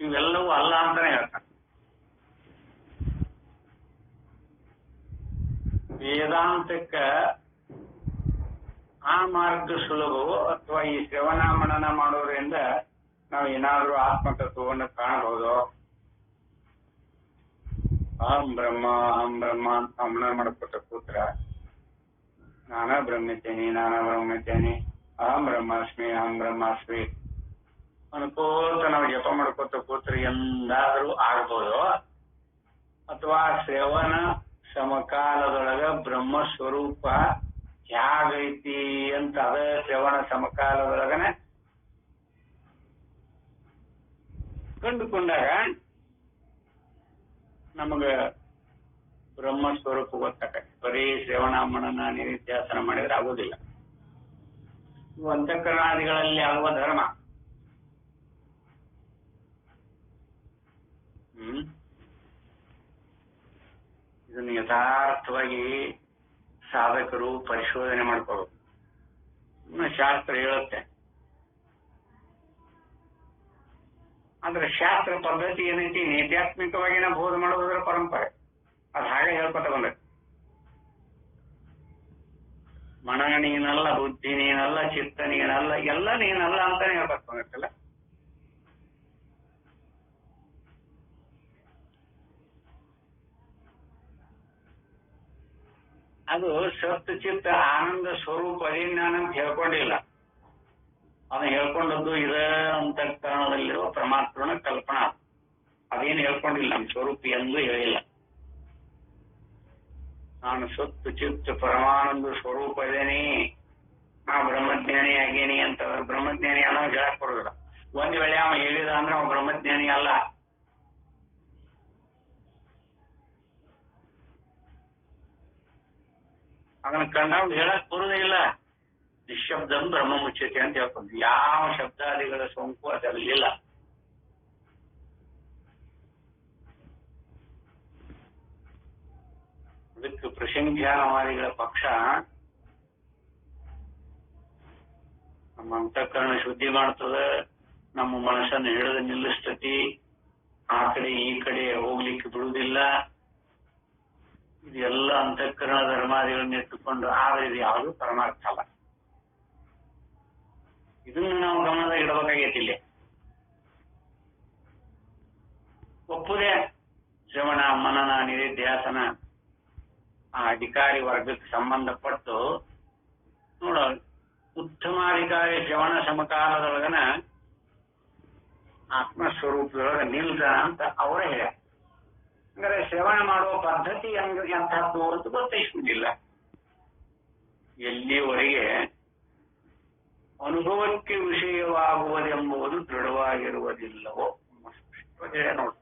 ಇವೆಲ್ಲವೂ ಅಲ್ಲ ಅಂತಾನೆ ಹೇಳ್ತಾರೆ. ವೇದಾಂತಕ್ಕ ಆ ಮಾರ್ಗ ಸುಲಭವೋ ಅಥವಾ ಈ ಶ್ರವಣ ಮನನ ಮಾಡೋದ್ರಿಂದ ನಾವು ಏನಾದ್ರೂ ಆತ್ಮತತ್ವವನ್ನು ಕಾಣಬಹುದು. ಅಹಂ ಬ್ರಹ್ಮ ಅಂತ ಅಮನ ಮಾಡ್ಕೊತ ಕೂತ್ರ ನಾನ ಬ್ರಹ್ಮಿದ್ದೇನೆ ಅಹಂ ಬ್ರಹ್ಮಾಸ್ಮಿ ಅನ್ಕೋತ ನಾವು ಜಪ ಮಾಡ್ಕೋತ ಕೂತ್ರ ಎಂದಾದ್ರೂ ಆಗ್ಬೋದು. ಅಥವಾ ಶ್ರವಣ ಸಮಕಾಲದೊಳಗ ಬ್ರಹ್ಮ ಸ್ವರೂಪ ಹೇಗೈತಿ ಅಂತ ಅದ ಶ್ರವಣ ಸಮಕಾಲದೊಳಗನ ಕಂಡುಕೊಂಡಾಗ ನಮಗ ಬ್ರಹ್ಮ ಸ್ವರೂಪ ಗೊತ್ತಾಗತ್ತೆ. ಬರೀ ಶ್ರವಣ ಮನನ ನಿಧಿಧ್ಯಾಸನ ಮಾಡಿದ್ರೆ ಆಗೋದಿಲ್ಲ. ಇವು ಅಂತಃಕರಣಾದಿಗಳಲ್ಲಿ ಆಗುವ ಧರ್ಮ. ಇದನ್ನು ಯಥಾರ್ಥವಾಗಿ ಸಾಧಕರು ಪರಿಶೋಧನೆ ಮಾಡ್ಕೊಳ್ಳೋದು. ಶಾಸ್ತ್ರ ಹೇಳುತ್ತೆ. ಆದ್ರೆ ಶಾಸ್ತ್ರ ಪದ್ಧತಿ ಏನೈತಿ ನಿಧ್ಯಾತ್ಮಿಕವಾಗಿ ನಾವು ಬೋಧ ಮಾಡೋದ್ರ ಪರಂಪರೆ. ಅದು ಹಾಗೆ ಹೇಳ್ಕೊತ ಬಂದೈತಿ. ಮನ ನೀನಲ್ಲ, ಬುದ್ಧಿ ನೀನಲ್ಲ, ಚಿತ್ತ ನೀನಲ್ಲ, ಎಲ್ಲ ನೀನಲ್ಲ ಅಂತಾನೆ ಹೇಳ್ಕೊತ ಬಂದಿರ್ತಲ್ಲ. ಅದು ಸತ್ ಚಿತ್ತ ಆನಂದ ಸ್ವರೂಪ ಅದೇನು ನಾನಂತ ಹೇಳ್ಕೊಂಡಿಲ್ಲ. ಅದನ್ನ ಹೇಳ್ಕೊಂಡದ್ದು ಇದ ಅಂತಃಕರಣದಲ್ಲಿರುವ ಪರಮಾತ್ಮನ ಕಲ್ಪನಾ. ಅದೇನು ಹೇಳ್ಕೊಂಡಿಲ್ಲ. ನಮ್ಮ ಸ್ವರೂಪ ಎಂದು ಹೇಳಿಲ್ಲ. ನಾನು ಸತ್ತು ಚಿತ್ತ ಪರಮಾನಂದ ಸ್ವರೂಪ ಇದೇನಿ, ನಾ ಬ್ರಹ್ಮಜ್ಞಾನಿ ಆಗೇನಿ ಅಂತ ಬ್ರಹ್ಮಜ್ಞಾನಿ ಅನ್ನೋ ಹೇಳಕ್ ಬರೋದಿಲ್ಲ. ಒಂದ್ ವೇಳೆ ಅವ ಹೇಳಿದ ಅಂದ್ರೆ ಅವ ಬ್ರಹ್ಮಜ್ಞಾನಿ ಅಲ್ಲ. ಅದನ್ನ ಕಂಡವ್ರು ಹೇಳಕ್ ಬರುದೇ ಇಲ್ಲ. ನಿಶಬ್ದಂ ಬ್ರಹ್ಮ ಮುಚ್ಚತೆ ಅಂತ ಹೇಳ್ಕೊಂಡು ಯಾವ ಶಬ್ದಾದಿಗಳ ಸೋಂಕು ಅದರಲ್ಲಿಲ್ಲ. ಅದಕ್ಕೆ ಪ್ರಸಂಖ್ಯಾನವಾದಿಗಳ ಪಕ್ಷ ನಮ್ಮ ಅಂತಃಕರಣ ಶುದ್ಧಿ ಮಾಡ್ತದ, ನಮ್ಮ ಮನಸ್ಸನ್ನು ಹಿಡಿದು ನಿಲ್ಲಿಸ್ತತಿ, ಆ ಕಡೆ ಈ ಕಡೆ ಹೋಗ್ಲಿಕ್ಕೆ ಬಿಡುವುದಿಲ್ಲ. ಇದೆಲ್ಲ ಅಂತಃಕರಣ ಧರ್ಮಾದಿಗಳನ್ನ ಇಟ್ಟುಕೊಂಡು. ಆದ್ರೆ ಇದು ಯಾವುದು ಪರಮಾರ್ಥ ಅಲ್ಲ. ಇದನ್ನು ನಾವು ಗಮನದಾಗ ಇಡಬೇಕಾಗೈತಿ. ಇಲ್ಲಿ ಒಪ್ಪುದೇ ಶ್ರವಣ ಮನನ ನಿಧಿಧ್ಯಾಸನ ಆ ಅಧಿಕಾರಿ ವರ್ಗಕ್ಕೆ ಸಂಬಂಧಪಟ್ಟು ನೋಡ ಉತ್ತಮಾಧಿಕಾರಿ ಶ್ರವಣ ಸಮಕಾಲದೊಳಗನ ಆತ್ಮಸ್ವರೂಪದೊಳಗ ನಿಲ್ದ ಅಂತ ಅವರೇ ಹೇಳ. ಹಂಗಾರೆ ಶ್ರವಣ ಮಾಡುವ ಪದ್ಧತಿ ಎಂಥದ್ದು ಅಂತ ಗೊತ್ತೈಸುವುದಿಲ್ಲ. ಎಲ್ಲಿವರೆಗೆ ಅನುಭವಕ್ಕೆ ವಿಷಯವಾಗುವುದೆಂಬುದು ದೃಢವಾಗಿರುವುದಿಲ್ಲವೋ ನೋಡಿ.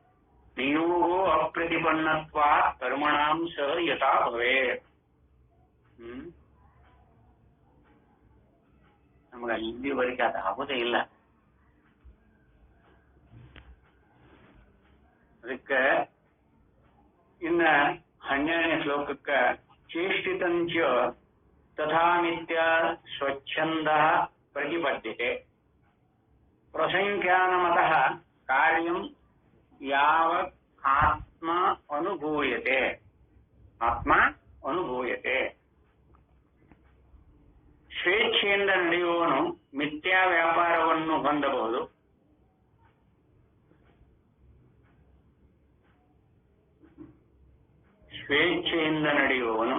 ನಿಯೋಗೋ ಅಪ್ರತಿಪನ್ನತ್ವ ಕರ್ಮಣಾಂಶ ಯಥಾ ಭವೇ. ನಮಗೆ ಅಲ್ಲಿವರೆಗೆ ಅದು ಆಗುವುದೇ ಇಲ್ಲ. ಅದಕ್ಕೆ ಇನ್ನ 12ನೇ ಶ್ಲೋಕಕ್ಕ ಚೇಷ್ಟಿತಂಚ ತಥಾ ನಿತ್ಯ ಸ್ವಚ್ಛಂದ ಪ್ರತಿಪದ್ಯತೆ ಪ್ರಸಂಖ್ಯಾನಮತಃ ಕಾರ್ಯಂ ಯಾವ ಆತ್ಮ ಅನುಭೂಯತೆ ಸ್ವೇಚ್ಛೆಯಿಂದ ನಡೆಯುವವನು ಮಿಥ್ಯಾ ವ್ಯಾಪಾರವನ್ನು ಹೊಂದಬಹುದು. ಸ್ವೇಚ್ಛೆಯಿಂದ ನಡೆಯುವವನು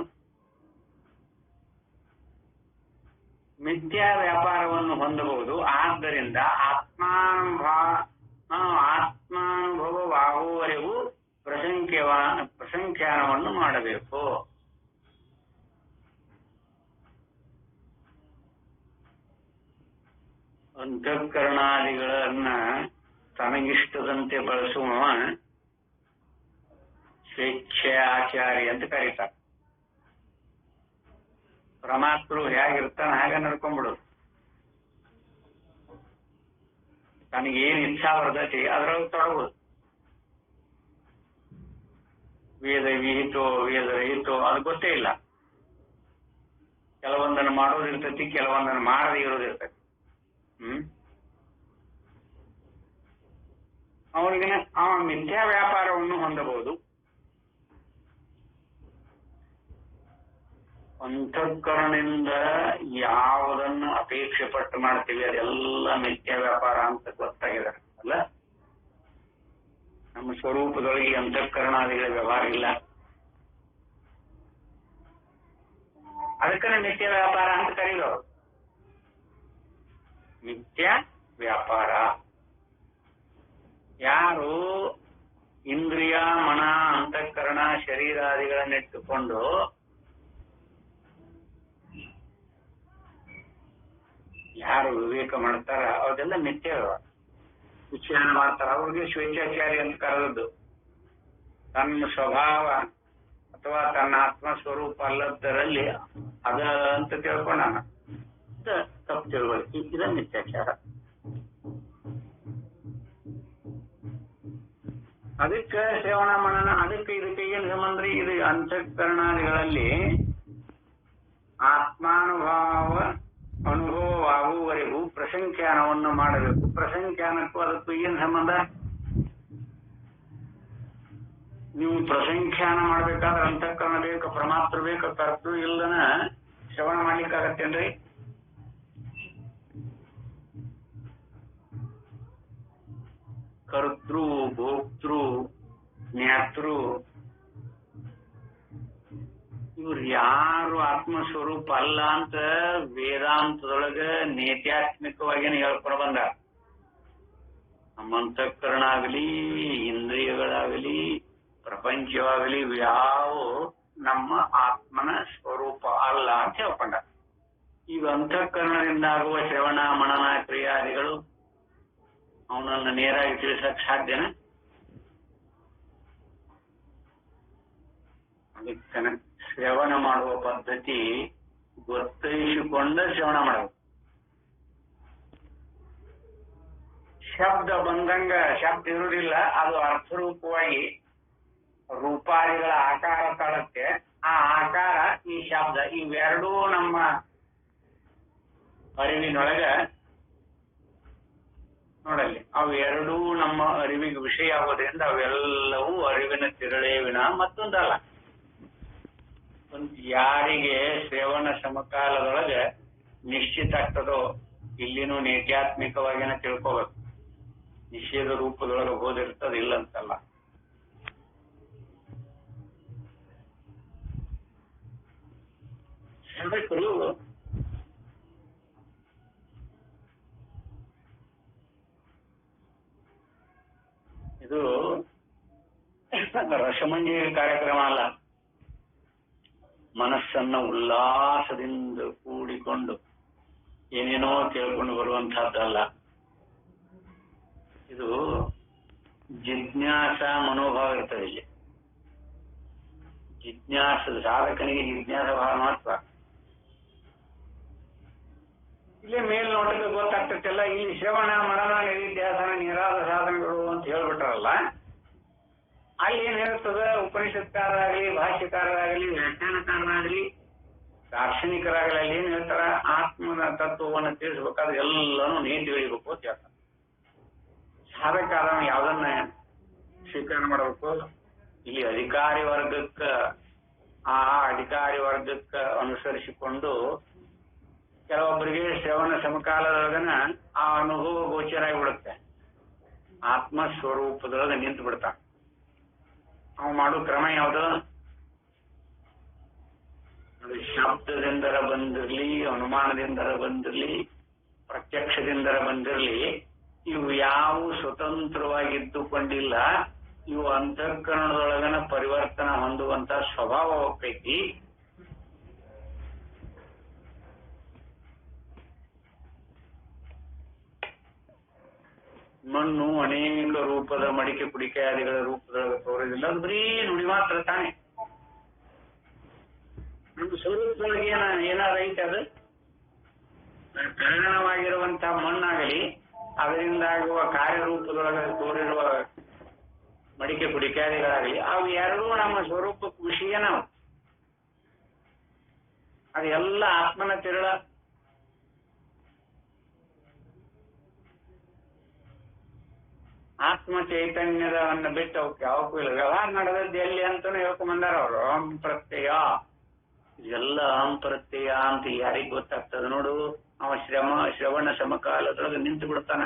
ಮಿಥ್ಯಾ ವ್ಯಾಪಾರವನ್ನು ಹೊಂದಬಹುದು. ಆದ್ದರಿಂದ ಆತ್ಮಾನುಭವವಾಗುವವರೆಗೂ ಪ್ರಸಂಖ್ಯಾನವನ್ನು ಮಾಡಬೇಕು. ಅಂತಃಕರಣಾದಿಗಳನ್ನ ತನಗಿಷ್ಟದಂತೆ ಬಳಸುವ ಸ್ವೇಚ್ಛೆ ಆಚಾರಿ ಅಂತ ಕರೀತಾರೆ. ಪರಮಾತ್ಮರು ಹೇಗಿರ್ತಾನೆ ಹಾಗೆ ನಡ್ಕೊಂಡ್ಬಿಡೋದು. ತನಗೇನು ಇಚ್ಛಾ ಬರ್ತೈತಿ ಅದರೊಳಗೆ ತೊಡಗೋದು. ವೇದ ವಿಹಿತೋ ವೇದ ರಹಿತೋ ಅದು ಗೊತ್ತೇ ಇಲ್ಲ. ಕೆಲವೊಂದನ್ನು ಮಾಡೋದಿರ್ತೈತಿ, ಕೆಲವೊಂದನ್ನು ಮಾಡದೇ ಇರೋದಿರ್ತೈತಿ. ಅವನಿಗೆ ಮಿಥ್ಯಾ ವ್ಯಾಪಾರವನ್ನು ಹೊಂದಬಹುದು. ಅಂತಃಕರಣದಿಂದ ಯಾವುದನ್ನು ಅಪೇಕ್ಷೆ ಪಟ್ಟು ಮಾಡ್ತೀವಿ ಅದೆಲ್ಲ ಮಿಥ್ಯಾ ವ್ಯಾಪಾರ ಅಂತ ಗೊತ್ತಾಗಿದೆ ಅಲ್ಲ. ನಮ್ಮ ಸ್ವರೂಪದೊಳಗೆ ಅಂತಃಕರಣಾದಿಗಳ ವ್ಯವಹಾರ ಇಲ್ಲ. ಅದಕ್ಕನೇ ಮಿಥ್ಯಾ ವ್ಯಾಪಾರ ಅಂತ ಕರೀದವರು. ಮಿಥ್ಯಾ ವ್ಯಾಪಾರ ಯಾರು ಇಂದ್ರಿಯ ಮನ ಅಂತಃಕರಣ ಶರೀರಾದಿಗಳನ್ನಿಟ್ಟುಕೊಂಡು ಯಾರು ವಿವೇಕ ಮಾಡ್ತಾರ ಅವರೆಲ್ಲ ಮಿಥ್ಯ ವಿಚಾರಣೆ ಮಾಡ್ತಾರ. ಅವ್ರಿಗೆ ಸ್ವೇಚ್ಛಾಚಾರಿ ಅಂತ ಕರೆದದ್ದು. ತನ್ನ ಸ್ವಭಾವ ಅಥವಾ ತನ್ನ ಆತ್ಮಸ್ವರೂಪ ಅಲ್ಲದರಲ್ಲಿ ಅದ ಅಂತ ತಿಳ್ಕೊಂಡ ತಪ್ಪು ತಿಳುವಳಿಕೆ, ಇದ ಮಿಥ್ಯಾಚಾರ. ಅದಕ್ಕೆ ಶ್ರವಣ ಮನನ ಅದಕ್ಕೆ ಇದಕ್ಕೆ ಏನು ಸಂಬಂಧ? ಇದು ಅಂತಃಕರಣಾದಿಗಳಲ್ಲಿ ಅನುಭವವಾಗುವವರೆಗೂ ಪ್ರಸಂಖ್ಯಾನವನ್ನು ಮಾಡಬೇಕು. ಪ್ರಸಂಖ್ಯಾನಕ್ಕೂ ಅದಕ್ಕೂ ಏನ್ ಸಂಬಂಧ? ನೀವು ಪ್ರಸಂಖ್ಯಾನ ಮಾಡ್ಬೇಕಾದ್ರೆ ಅಂತಃಕರಣ ಬೇಕು, ಪರಮಾತ್ಮ ಬೇಕು. ಕರ್ತೃ ಇಲ್ಲದನ ಶ್ರವಣ ಮಾಡ್ಲಿಕ್ಕಾಗತ್ತೇನ್ರಿ? ಕರ್ತೃ, ಭೋಕ್ತೃ, ಜ್ಞಾತೃ ಇವ್ರು ಯಾರು ಆತ್ಮಸ್ವರೂಪ ಅಲ್ಲ ಅಂತ ವೇದಾಂತದೊಳಗ ನೇತ್ಯಾತ್ಮಿಕವಾಗಿನ ಹೇಳ್ಕೊಂಡು ಬಂದ. ನಮ್ಮ ಅಂತಃಕರಣ ಆಗಲಿ, ಇಂದ್ರಿಯಗಳಾಗಲಿ, ಪ್ರಪಂಚವಾಗಲಿ ಯಾವ ನಮ್ಮ ಆತ್ಮನ ಸ್ವರೂಪ ಅಲ್ಲ ಅಂತ ಹೇಳ್ಕೊಂಡ. ಈಗ ಅಂತಃಕರಣದಿಂದ ಆಗುವ ಶ್ರವಣ ಮನನ ಕ್ರಿಯಾದಿಗಳು ಅವನನ್ನು ನೇರಾಗಿ ತಿಳಿಸಕ್ ಸಾಧ್ಯನ? ಅದಕ್ಕೆ ಶ್ರವಣ ಮಾಡುವ ಪದ್ಧತಿ ಗೊತ್ತೈಸಿಕೊಂಡ ಶ್ರವಣ ಮಾಡಬೇಕು. ಶಬ್ದ ಬಂದಂಗ ಶಬ್ದ ಇರುವುದಿಲ್ಲ, ಅದು ಅರ್ಥರೂಪವಾಗಿ ರೂಪಾದಿಗಳ ಆಕಾರ ತಾಳತ್ತೆ. ಆ ಆಕಾರ, ಈ ಶಬ್ದ, ಇವೆರಡೂ ನಮ್ಮ ಅರಿವಿನೊಳಗ ನೋಡಲ್ಲಿ ಅವೆರಡೂ ನಮ್ಮ ಅರಿವಿಗೆ ವಿಷಯ ಆಗೋದ್ರಿಂದ ಅವೆಲ್ಲವೂ ಅರಿವಿನ ತಿರಳೇವಿನ ಮತ್ತೊಂದಲ್ಲ. ಯಾರಿಗೆ ಶ್ರವಣ ಸಮಕಾಲದೊಳಗೆ ನಿಶ್ಚಿತ ಆಗ್ತದೋ ಇಲ್ಲಿನೂ ನೇತ್ಯಾತ್ಮಿಕವಾಗಿನ ತಿಳ್ಕೋಬೇಕು. ನಿಷೇಧ ರೂಪದೊಳಗೆ ಹೋದಿರ್ತದ ಇಲ್ಲಂತಲ್ಲ. ಸಮಂಜಸ ಕಾರ್ಯಕ್ರಮ ಅಲ್ಲ. ಮನಸ್ಸನ್ನ ಉಲ್ಲಾಸದಿಂದ ಕೂಡಿಕೊಂಡು ಏನೇನೋ ಕೇಳ್ಕೊಂಡು ಬರುವಂತಹದ್ದಲ್ಲ. ಇದು ಜಿಜ್ಞಾಸ ಮನೋಭಾವ ಇರ್ತದೆ. ಇಲ್ಲಿ ಜಿಜ್ಞಾಸದ ಸಾಧಕನಿಗೆ ಜಿಜ್ಞಾಸ ಬಹಳ ಮಹತ್ವ. ಇಲ್ಲಿ ಮೇಲ್ನೋಟಕ್ಕೆ ಗೊತ್ತಾಗ್ತೈತಿಲ್ಲ. ಇಲ್ಲಿ ಶ್ರವಣ ಮನನ ನಿಧಿಧ್ಯಾಸನ ನಿರಾದ ಸಾಧನಗಳು ಅಂತ ಹೇಳ್ಬಿಟ್ರಲ್ಲ, ಅಲ್ಲಿ ಏನಿರ್ತದೆ, ಉಪನಿಷತ್ಕಾರರಾಗಲಿ, ಭಾಷ್ಯಕಾರರಾಗಲಿ, ವ್ಯಾಖ್ಯಾನಕಾರರಾಗಲಿ, ದಾರ್ಶನಿಕರಾಗಲಿ, ಅಲ್ಲಿ ಏನ್ ಹೇಳ್ತಾರ, ಆತ್ಮನ ತತ್ವವನ್ನು ತಿಳಿಸ್ಬೇಕಾದ್ರೆ ಎಲ್ಲಾನು ನೀತಿ ಹೇಳಿಬೇಕು ಅಂತ ಹೇಳ್ತಾರೆ. ಸಾಧಕ ಯಾವ್ದನ್ನ ಸ್ವೀಕಾರ ಮಾಡಬೇಕು? ಇಲ್ಲಿ ಅಧಿಕಾರಿ ವರ್ಗಕ್ಕ ಆ ಅಧಿಕಾರಿ ವರ್ಗಕ್ಕ ಅನುಸರಿಸಿಕೊಂಡು ಕೆಲವೊಬ್ಬರಿಗೆ ಶ್ರವಣ ಸಮಕಾಲದೊಳಗನ ಆ ಅನುಭವ ಗೋಚರ ಆಗಿಬಿಡುತ್ತೆ. ಆತ್ಮ ಸ್ವರೂಪದೊಳಗೆ ನಿಂತು ಬಿಡ್ತಾನ. ಅವ್ ಮಾಡೋ ಕ್ರಮ ಯಾವುದು? ಶಬ್ದದಿಂದರ ಬಂದಿರ್ಲಿ, ಅನುಮಾನದಿಂದರ ಬಂದಿರ್ಲಿ, ಪ್ರತ್ಯಕ್ಷದಿಂದರ ಬಂದಿರ್ಲಿ, ಇವು ಯಾವ ಸ್ವತಂತ್ರವಾಗಿದ್ದುಕೊಂಡಿಲ್ಲ. ಇವು ಅಂತಃಕರಣದೊಳಗನ ಪರಿವರ್ತನ ಹೊಂದುವಂತ ಸ್ವಭಾವ ಹೋಗ್ತೈತಿ. ಮಣ್ಣು ಅನೇಕ ರೂಪದ ಮಡಿಕೆ ಪುಡಿಕೆಯಾದಿಗಳ ರೂಪದೊಳಗೆ ತೋರೋದಿಲ್ಲ. ಅದು ಬರೀ ನುಡಿ ಮಾತ್ರ ತಾನೆ. ನಮ್ಮ ಸ್ವರೂಪದೊಳಗೆ ಏನಾರ ಐತೆ. ಅದು ಕಾರಣವಾಗಿರುವಂತಹ ಮಣ್ಣಾಗಲಿ, ಅದರಿಂದಾಗುವ ಕಾರ್ಯರೂಪದೊಳಗೆ ತೋರಿರುವ ಮಡಿಕೆ ಪುಡಿಕೆಯಾದಿಗಳಾಗಲಿ, ಅವು ಎರಡೂ ನಮ್ಮ ಸ್ವರೂಪಕ್ಕೆ ವಿಷಯ. ನಾವು ಅದೆಲ್ಲ ಆತ್ಮನ ತಿರುಳ. ಆತ್ಮ ಚೈತನ್ಯದವನ್ನ ಬಿಟ್ಟು ಅವಕ್ಕೆ ಯಾವಕ್ಕೂ ಇಲ್ಲ. ವ್ಯವಹಾರ ನಡೆದದ್ದು ಎಲ್ಲಿ ಅಂತಾನು ಹೇಳ್ಕೊಂಬಂದಾರ ಅವರು. ಅಹಂ ಪ್ರತ್ಯಯ, ಇದೆಲ್ಲ ಅಹಂ ಪ್ರತ್ಯಯ ಅಂತ ಯಾರಿಗ್ ಗೊತ್ತಾಗ್ತದ ನೋಡು? ಅವ ಶ್ರವಣ ಸಮಕಾಲದೊಳಗೆ ನಿಂತು ಬಿಡ್ತಾನ.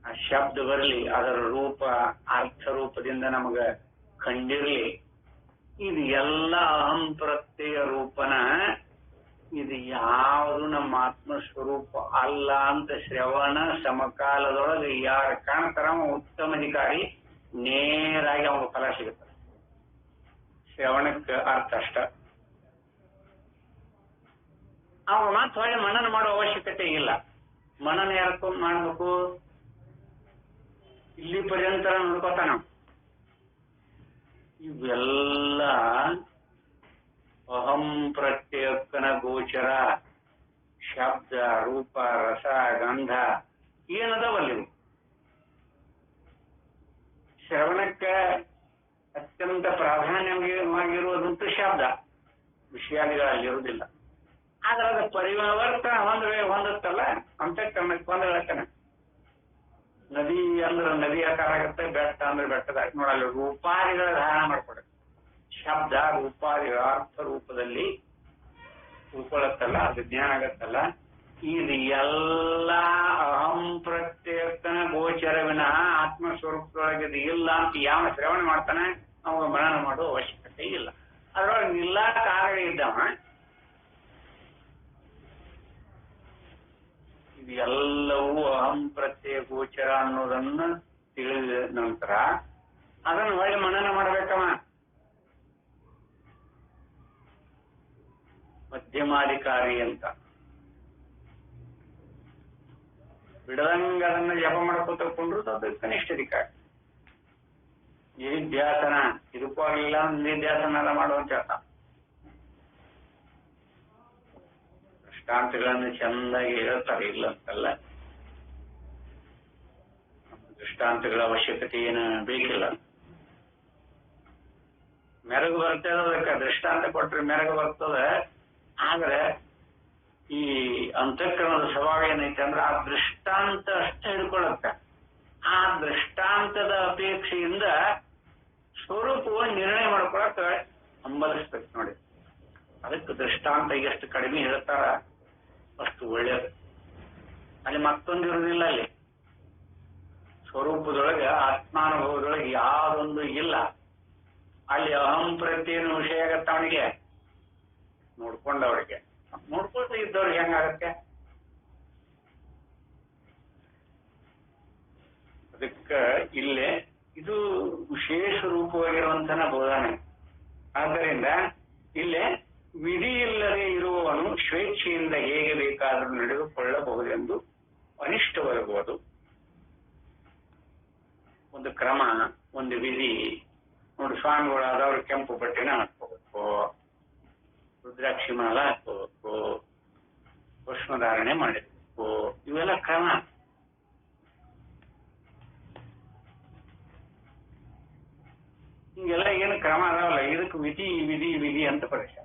ಆ ಶಬ್ದ ಬರಲಿ, ಅದರ ರೂಪ ಅರ್ಥ ರೂಪದಿಂದ ನಮಗ ಕಂಡಿರ್ಲಿ, ಇದು ಎಲ್ಲ ಅಹಂ ಪ್ರತ್ಯಯ ರೂಪನ. ಇದು ಯಾವುದು ನಮ್ಮ ಆತ್ಮ ಸ್ವರೂಪ ಅಲ್ಲ ಅಂತ ಶ್ರವಣ ಸಮಕಾಲದೊಳಗೆ ಯಾರು ಕಾಣ್ತಾರ ಉತ್ತಮ ಅಧಿಕಾರಿ, ನೇರಾಗಿ ಅವನ ಫಲ ಸಿಗುತ್ತದೆ. ಶ್ರವಣಕ್ಕೆ ಅರ್ಥ ಅಷ್ಟ. ಅವ ಮಾತು ಹೊಳೆ ಮನನ ಮಾಡೋ ಅವಶ್ಯಕತೆ ಇಲ್ಲ. ಮನನ ಯಾರಕ್ಕೂ ಮಾಡ್ಬೇಕು? ಇಲ್ಲಿ ಪರ್ಯಂತ ನೋಡ್ಕೋತಾನ. ಇವೆಲ್ಲ ಅಹಂ ಪ್ರತ್ಯಕ್ಕನ ಗೋಚರ ಶಬ್ದ, ರೂಪ, ರಸ, ಗಂಧ ಏನದವಲ್ಲಿ. ಶ್ರವಣಕ್ಕೆ ಅತ್ಯಂತ ಪ್ರಾಧಾನ್ಯವಾಗಿರುವುದಂತೂ ಶಬ್ದ, ವಿಷಯಾದಿಗಳಲ್ಲಿರುವುದಿಲ್ಲ. ಆದ್ರೆ ಅದು ಪರಿವರ್ತನ ಹೊಂದುತ್ತಲ್ಲ ಅಂತಃಕರಣಕ್ಕೆ ಒಂದು ಹೇಳ್ತಾನೆ. ನದಿ ಅಂದ್ರೆ ನದಿ ಆಕಾರ ಆಗುತ್ತೆ, ಬೆಟ್ಟ ಅಂದ್ರೆ ಬೆಟ್ಟದ ನೋಡಲ್ಲ. ರೂಪಾದಿಗಳ ಧಾರಣ ಮಾಡ್ಕೊಡುತ್ತೆ. ಶಬ್ದ ರೂಪಾದಿಗಳ ಅರ್ಥ ರೂಪದಲ್ಲಿ ಉಳ್ಕೊಳತ್ತಲ್ಲ, ಅದು ಜ್ಞಾನ ಆಗತ್ತಲ್ಲ. ಇದು ಎಲ್ಲ ಅಹಂ ಪ್ರತ್ಯೇಕನ ಗೋಚರವಿನ ಆತ್ಮ ಸ್ವರೂಪದೊಳಗೆ ಇಲ್ಲ ಅಂತ ಯಾವ ಶ್ರವಣ ಮಾಡ್ತಾನೆ ಅವಾಗ ಮನನ ಮಾಡುವ ಅವಶ್ಯಕತೆ ಇಲ್ಲ. ಅದ್ರೊಳಗೆ ಇಲ್ಲ ಕಾರಣ ಇದ್ದವ. ಇದು ಎಲ್ಲವೂ ಅಹಂ ಪ್ರತ್ಯೇಕ ಗೋಚರ ಅನ್ನೋದನ್ನ ತಿಳಿದ ನಂತರ ಅದನ್ನು ಒಳ್ಳೆ ಮನನ ಮಾಡ್ಬೇಕವ. ಮಧ್ಯಮಾಧಿಕಾರಿ ಅಂತ ಬಿಡದಂಗ ಅದನ್ನ ಜಪ ಮಾಡ್ಕೊತ ಕೊಂಡ್ರು ಅದು ಕನಿಷ್ಠ ಅಧಿಕಾರಿ. ನಿಧಿಧ್ಯಾಸನ ಇದಕ್ಕೂ ಆಗಲಿಲ್ಲ, ನಿಧಿಧ್ಯಾಸನ ಎಲ್ಲ ಮಾಡುವಂತ ಹೇಳ್ತ. ದೃಷ್ಟಾಂತಗಳನ್ನು ಚೆಂದಾಗಿ ಹೇಳ್ತಾರೆ, ಇಲ್ಲ ಅಂತಲ್ಲ. ದೃಷ್ಟಾಂತಗಳ ಅವಶ್ಯಕತೆ ಏನು ಬೇಕಿಲ್ಲ. ಮೆರಗು ಬರ್ತದೆ, ಅದಕ್ಕೆ ದೃಷ್ಟಾಂತ ಕೊಟ್ರೆ ಮೆರಗು ಬರ್ತದೆ. ಆದ್ರೆ ಈ ಅಂತಃಕರಣದ ಸ್ವಭಾವ ಏನೈತೆ ಅಂದ್ರೆ ಆ ದೃಷ್ಟಾಂತ ಅಷ್ಟೇ ಹಿಡ್ಕೊಳತ್ತೆ. ಆ ದೃಷ್ಟಾಂತದ ಅಪೇಕ್ಷೆಯಿಂದ ಸ್ವರೂಪವನ್ನು ನಿರ್ಣಯ ಮಾಡ್ಕೊಳಕ್ಕೆ ಹಂಬಲಿಸ್ಬೇಕು ನೋಡಿ. ಅದಕ್ಕೆ ದೃಷ್ಟಾಂತ ಎಷ್ಟು ಕಡಿಮೆ ಹೇಳ್ತಾರ ಅಷ್ಟು ಒಳ್ಳೇದು. ಅಲ್ಲಿ ಮತ್ತೊಂದು ಇರುವುದಿಲ್ಲ. ಅಲ್ಲಿ ಸ್ವರೂಪದೊಳಗೆ ಆತ್ಮಾನುಭವದೊಳಗೆ ಯಾವುದೊಂದು ಇಲ್ಲ. ಅಲ್ಲಿ ಅಹಂ ಪ್ರತ್ಯೇಕ ವಿಷಯ ಆಗತ್ತ ಅವನಿಗೆ, ನೋಡ್ಕೊಂಡವ್ರಿಗೆ. ನೋಡ್ಕೊಳ್ತಾ ಇದ್ದವ್ರಿಗೆ ಹೆಂಗಾಗತ್ತೆ? ಅದಕ್ಕ ಇಲ್ಲೇ ಇದು ವಿಶೇಷ ರೂಪವಾಗಿರುವಂತಹ ಬೋಧನೆ. ಆದ್ದರಿಂದ ಇಲ್ಲೇ ವಿಧಿ ಇಲ್ಲದೆ ಇರುವವನು ಸ್ವೇಚ್ಛೆಯಿಂದ ಹೇಗೆ ಬೇಕಾದರೂ ನಡೆದುಕೊಳ್ಳಬಹುದೆಂದು ಅನಿಷ್ಟ ಬರಬಹುದು. ಒಂದು ಕ್ರಮ, ಒಂದು ವಿಧಿ. ನೋಡಿ, ಸ್ವಾಮಿಗಳಾದವ್ರು ಕೆಂಪು ಬಟ್ಟೆನ ಹಾಕೋಬೇಕು, ರುದ್ರಾಕ್ಷಿ ಮಾಲ ಹಾಕೋಬೇಕು, ಭಸ್ಮಧಾರಣೆ ಮಾಡಬೇಕು, ಇವೆಲ್ಲ ಕ್ರಮ. ಹಿಂಗೆಲ್ಲ ಏನು ಕ್ರಮ ಅದಾವಲ್ಲ, ಇದಕ್ಕೆ ವಿಧಿ ವಿಧಿ ವಿಧಿ ಅಂತ ಪಡಿಸ್ಯಾರ.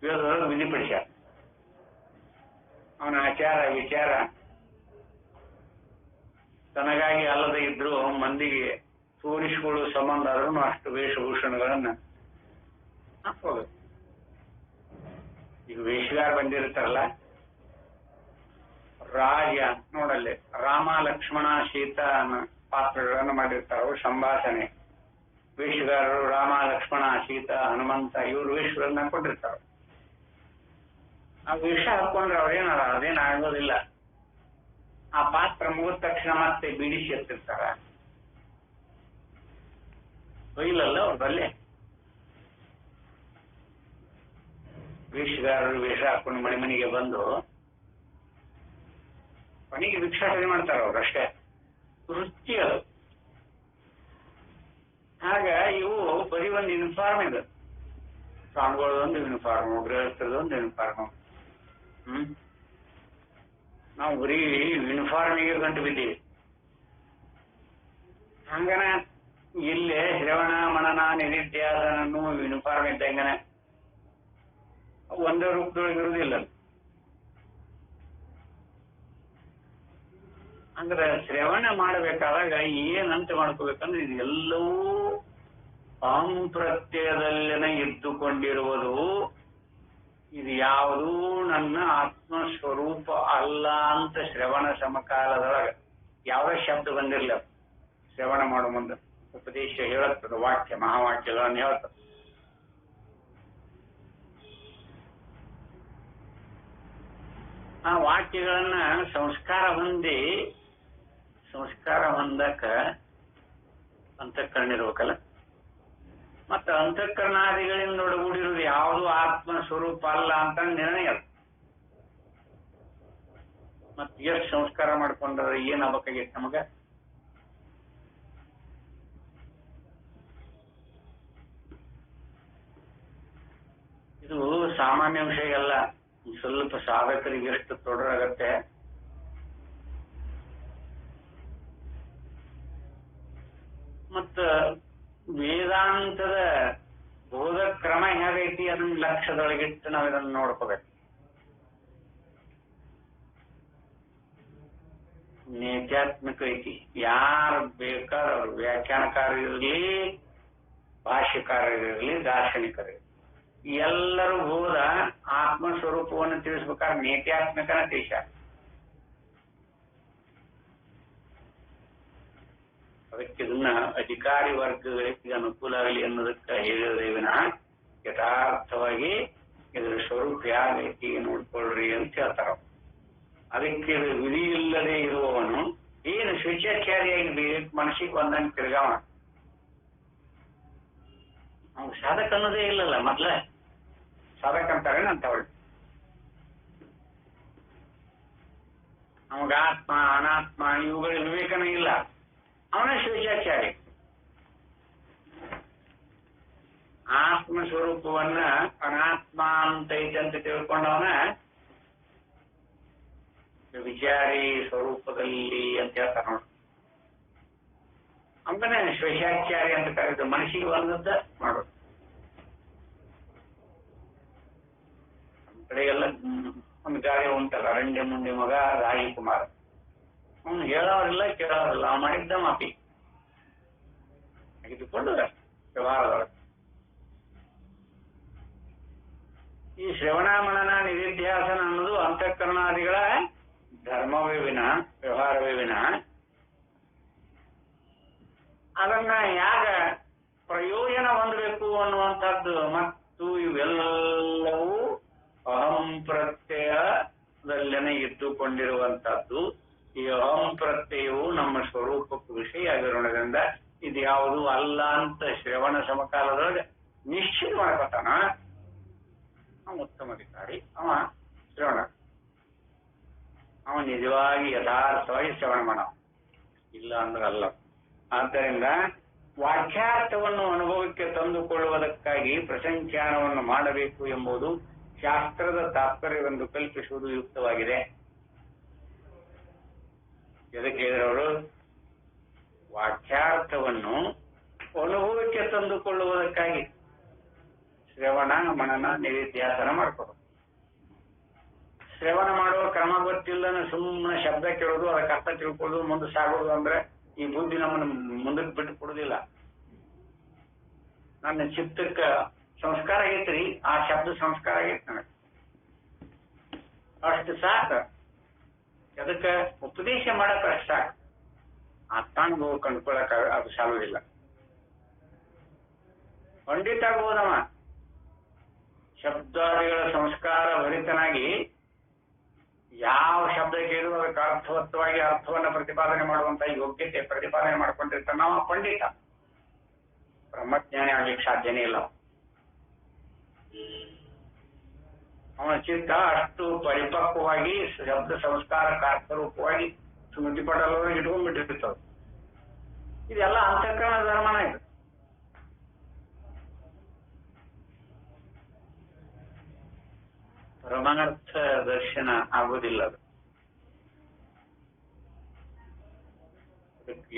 ವಿರೋಧದೊಳಗೆ ವಿಧಿ ಪಡಿಸ್ಯಾರ. ಅವನ ಆಚಾರ ವಿಚಾರ ತನಗಾಗಿ ಅಲ್ಲದೆ ಇದ್ರು ಮಂದಿಗೆ ತೋರಿಸಿಕೊಳ್ಳುವ ಸಂಬಂಧ ಆದ್ರೂ ಅಷ್ಟು ವೇಷಭೂಷಣಗಳನ್ನ ಹಾಕೋಬೇಕು. ಈಗ ವೇಷಗಾರ ಬಂದಿರ್ತಾರಲ್ಲ, ರಾಜ ನೋಡಲ್ಲಿ ರಾಮ ಲಕ್ಷ್ಮಣ ಸೀತಾ ಪಾತ್ರಗಳನ್ನು ಮಾಡಿರ್ತಾರ, ಸಂಭಾಷಣೆ. ವೇಷಗಾರರು ರಾಮ ಲಕ್ಷ್ಮಣ ಸೀತಾ ಹನುಮಂತ ಇವರು ವೇಷಗಳನ್ನ ಹಾಕೊಂಡಿರ್ತಾರ. ಆ ವೇಷ ಹಾಕೊಂಡ್ರೆ ಅದೇನಾಗೋದಿಲ್ಲ. ಆ ಪಾತ್ರ ಮುಗಿದ ತಕ್ಷಣ ಮತ್ತೆ ಬಿಡಿಸಿ ಎತ್ತಿರ್ತಾರ. ಬೈಲಲ್ಲ ಅವ್ರ ಬಲ್ಲೆ. ವೇಷಗಾರರು ವೇಷ ಹಾಕೊಂಡು ಮನೆ ಮನೆಗೆ ಬಂದು ಮನೆಗೆ ಭಿಕ್ಷಾಟನೆ ಮಾಡ್ತಾರ ಅವ್ರಷ್ಟೇ. ವೃತ್ತಿ ಅದು. ಆಗ ಇವು ಬರೀ ಒಂದು ಯೂನಿಫಾರ್ಮ್ ಇದೆ. ಸ್ವಾಮಿಗಳದೊಂದು ಯೂನಿಫಾರ್ಮ್, ಗೃಹಸ್ಥರದೊಂದು ಯೂನಿಫಾರ್ಮ್. ನಾವು ಬರೀ ಯೂನಿಫಾರ್ಮಿಗೆ ಗಂಟು ಬಿದ್ದೀವಿ. ಹಂಗನ ಇಲ್ಲೇ ಶ್ರವಣ ಮನನ ನಿಧಿಧ್ಯಾಸನನ್ನು ಯೂನಿಫಾರ್ಮ್ ಇದ್ದಂಗನೆ ಒಂದೇ ರೂಪದೊಳಗೆ ಇರುವುದಿಲ್ಲ. ಅಂದ್ರೆ ಶ್ರವಣ ಮಾಡಬೇಕಾದಾಗ ಏನಂತ ಮಾಡ್ಕೋಬೇಕಂದ್ರೆ ಇದೆಲ್ಲವೂ ಅಹಂ ಪ್ರತ್ಯಯದಲ್ಲೇನೆ ಇದ್ದುಕೊಂಡಿರುವುದು. ಇದು ಯಾವುದೂ ನನ್ನ ಆತ್ಮಸ್ವರೂಪ ಅಲ್ಲ ಅಂತ ಶ್ರವಣ ಸಮಕಾಲದೊಳಗೆ ಯಾವುದೇ ಶಬ್ದ ಬಂದಿರಲಿಲ್ಲ. ಶ್ರವಣ ಮಾಡೋ ಮುಂದೆ ಉಪದೇಶ ಹೇಳುತ್ತದೆ, ವಾಕ್ಯ ಮಹಾವಾಕ್ಯಗಳನ್ನು ಹೇಳ್ತದೆ. ಆ ವಾಕ್ಯಗಳನ್ನ ಸಂಸ್ಕಾರ ಹೊಂದಕ ಅಂತಃಕರಣ ಇರ್ಬೇಕಲ್ಲ. ಮತ್ತ ಅಂತಃಕರಣಾದಿಗಳಿಂದ ಒಡಗೂಡಿರುವುದು ಯಾವುದು ಆತ್ಮ ಸ್ವರೂಪ ಅಲ್ಲ ಅಂತ ನಿರ್ಣಯ. ಮತ್ ಎಷ್ಟು ಸಂಸ್ಕಾರ ಮಾಡ್ಕೊಂಡ್ರೆ ಏನ್ ಆಗ್ಬೇಕಾಗಿತ್ತು ನಮಗ? ಇದು ಸಾಮಾನ್ಯ ವಿಷಯ ಅಲ್ಲ. ಸ್ವಲ್ಪ ಸಾಧಕರಿಗೆ ಎಷ್ಟು ತೊಡರಾಗತ್ತೆ. ಮತ್ತ ವೇದಾಂತದ ಬೋಧ ಕ್ರಮ ಹೇಗೈತಿ ಅದನ್ನ ಲಕ್ಷ್ಯದೊಳಗಿಟ್ಟು ನಾವ್ ಇದನ್ನ ನೋಡ್ಕೋಬೇಕು. ನೇತ್ಯಾತ್ಮಕ ಐತಿ. ಯಾರು ಬೇಕಾದ್ರೆ ಅವ್ರು ವ್ಯಾಖ್ಯಾನಕಾರರಿರಲಿ, ಭಾಷ್ಯಕಾರರಿರಲಿ, ದಾರ್ಶನಿಕರಿರಲಿ, ಎಲ್ಲರೂ ಬೋಧ ಆತ್ಮಸ್ವರೂಪವನ್ನು ತಿಳಿಸ್ಬೇಕಾದ್ರೆ ನೇತ್ಯಾತ್ಮಕನ ತಿಳಿಸ್ಯಾರ. ಅದಕ್ಕೆ ಇದನ್ನ ಅಧಿಕಾರಿ ವರ್ಗಗಳಿಗೆ ಅನುಕೂಲ ಆಗಲಿ ಅನ್ನೋದಕ್ಕೆ ಹೇಳಿದ್ರೆ ವಿನ ಯಥಾರ್ಥವಾಗಿ ಇದರ ಸ್ವರೂಪ ಯಾಗೈತಿ ನೋಡ್ಕೊಳ್ರಿ ಅಂತ ಹೇಳ್ತಾರ. ಅದಕ್ಕೆ ವಿಧಿ ಇಲ್ಲದೆ ಇರುವವನು ಏನು ಸ್ವೇಚ್ಛಾಚಾರಿಯಾಗಿ ಮನಸ್ಸಿಗೆ ಬಂದಂಗೆ ತಿರ್ಗಾವ. ಅವ್ನು ಸಾಧಕ ಅನ್ನೋದೇ ಇಲ್ಲಲ್ಲ. ಮೊದ್ಲ ಸಾಧಕ ಅಂತಾರೆ ಅಂತವಳು. ಅವಾಗ ಆತ್ಮ ಅನಾತ್ಮ ಇವುಗಳ ವಿವೇಕನ ಇಲ್ಲ. ಅವನೇ ಸ್ವೇಚ್ಛಾಚಾರಿ. ಆತ್ಮ ಸ್ವರೂಪವನ್ನ ಅನಾತ್ಮ ಅಂತ ಐತೆ ಅಂತ ತಿಳ್ಕೊಂಡವನ ವಿಚಾರಿ ಸ್ವರೂಪದಲ್ಲಿ ಅಂತ ಹೇಳ್ತಾರ ನೋಡಿ. ಅಂತಾನೆ ಸ್ವೇಚ್ಛಾಚಾರಿ ಅಂತ ಕರೆದು ಮನಸ್ಸಿಗೆ ಬಂದದ್ದ ಮಾಡೋದು. ನಮ್ಮ ಕಡೆಗೆಲ್ಲ ಒಂದು ಗಾಳಿ ಉಂಟಲ್ಲ, ಅರಣ್ಯ ಮುಂದೆ ಮಗ ರಾಜಕುಮಾರ. ಅವನು ಹೇಳೋರಿಲ್ಲ ಕೇಳೋರಿಲ್ಲ, ಅವ್ನು ಮಾಡಿದ್ದ ಮಾಪಿ ತೆಗೆದುಕೊಂಡು ವ್ಯವಹಾರದೊಳಗೆ. ಈ ಶ್ರವಣ ಮನನ ನಿಧಿಧ್ಯಾಸನ ಅನ್ನೋದು ಅಂತಃಕರಣಾದಿಗಳ ಧರ್ಮವೇ ವಿನ ವ್ಯವಹಾರವೇ ವಿನ ಅದನ್ನ ಯಾಗ ಪ್ರಯೋಜನ ಹೊಂದಬೇಕು ಅನ್ನುವಂಥದ್ದು. ಮತ್ತು ಇವೆಲ್ಲವೂ ಅಹಂ ಪ್ರತ್ಯಯದಲ್ಲೇನೆ ಇದ್ದುಕೊಂಡಿರುವಂತಹದ್ದು. ಈ ಅಹಂ ಪ್ರತ್ಯಯವು ನಮ್ಮ ಸ್ವರೂಪಕ್ಕೆ ವಿಷಯ ಆಗಿರೋದ್ರಿಂದ ಇದು ಯಾವುದು ಅಲ್ಲ ಅಂತ ಶ್ರವಣ ಸಮಕಾಲದೊಳಗೆ ನಿಶ್ಚಿತ ಮಾಡ್ಕೊತಾನ. ಅವ ಉತ್ತಮಾಧಿಕಾರಿ, ಅವ ಶ್ರವಣ, ಅವ ನಿಜವಾಗಿ ಯಥಾರ್ಥವಾಗಿ ಶ್ರವಣ ಮಾಡ, ಇಲ್ಲ ಅಂದ್ರೆ ಅಲ್ಲ. ಆದ್ದರಿಂದ ವಾಕ್ಯಾರ್ಥವನ್ನು ಅನುಭವಕ್ಕೆ ತಂದುಕೊಳ್ಳುವುದಕ್ಕಾಗಿ ಪ್ರಸಂಖ್ಯಾನವನ್ನು ಮಾಡಬೇಕು ಎಂಬುದು ಶಾಸ್ತ್ರದ ತಾತ್ಪರ್ಯವೆಂದು ಕಲ್ಪಿಸುವುದು ಯುಕ್ತವಾಗಿದೆ. ಎದಕ್ಕೆ ಹೇಳಿದವರು? ವಾಕ್ಯಾರ್ಥವನ್ನು ಅನುಭವಕ್ಕೆ ತಂದುಕೊಳ್ಳುವುದಕ್ಕಾಗಿ ಶ್ರವಣ ಮನನ ನಿಧಿಧ್ಯಾಸನ ಮಾಡ್ಕೋದು. ಶ್ರವಣ ಮಾಡುವ ಕ್ರಮ ಗೊತ್ತಿಲ್ಲದ ಸುಮ್ಮನೆ ಶಬ್ದ ಕೇಳೋದು, ಅದಕ್ಕೆ ಅರ್ಥ ತಿಳ್ಕೊಳ್ಳೋದು, ಮುಂದೆ ಸಾಗೋದು ಅಂದ್ರೆ ಈ ಬುದ್ಧಿ ನಮ್ಮನ್ನು ಮುಂದಕ್ಕೆ ಬಿಟ್ಟು ಕೊಡುದಿಲ್ಲ. ನನ್ನ ಚಿತ್ತಕ್ಕ ಸಂಸ್ಕಾರ ಆಗೈತ್ರಿ, ಆ ಶಬ್ದ ಸಂಸ್ಕಾರ ಆಗೈತಿ ನನಗೆ, ಅಷ್ಟು ಸಾಕು. ಅದಕ್ಕೆ ಉಪದೇಶ ಮಾಡಕ್ ಅಷ್ಟು ಸಾಕು. ಆತ್ಮಾನುಭವ ಕಂಡುಕೊಳ್ಳಕ ಅದು ಸಾಲುವುದಿಲ್ಲ. ಪಂಡಿತ ಆಗ್ಬೋದವ, ಶಬ್ದಾದಿಗಳ ಸಂಸ್ಕಾರ ಭರಿತನಾಗಿ ಯಾವ ಶಬ್ದ ಕೇಳಿದ್ರು ಅದಕ್ಕೆ ಅರ್ಥವತ್ತವಾಗಿ ಅರ್ಥವನ್ನ ಪ್ರತಿಪಾದನೆ ಮಾಡುವಂತ ಯೋಗ್ಯತೆ ಪ್ರತಿಪಾದನೆ ಮಾಡ್ಕೊಂಡಿರ್ತಾನೆ ನಾವು ಪಂಡಿತ. ಬ್ರಹ್ಮಜ್ಞಾನಿ ಆಗ್ಲಿಕ್ಕೆ ಸಾಧ್ಯನೇ ಇಲ್ಲ. ಅವನ ಚಿತ್ತ ಅಷ್ಟು ಪರಿಪಕ್ವವಾಗಿ ಶಬ್ದ ಸಂಸ್ಕಾರಕ್ಕೆ ಅರ್ಥರೂಪವಾಗಿ ಸ್ಮೃತಿ ಪಟಲವನ್ನು ಇಟ್ಕೊಂಡ್ಬಿಟ್ಟಿರ್ತವೆ. ಇದೆಲ್ಲ ಅಂತಃಕರಣ ಧರ್ಮನ ಇದು. ಪರಮಾರ್ಥ ದರ್ಶನ ಆಗುವುದಿಲ್ಲ. ಅದು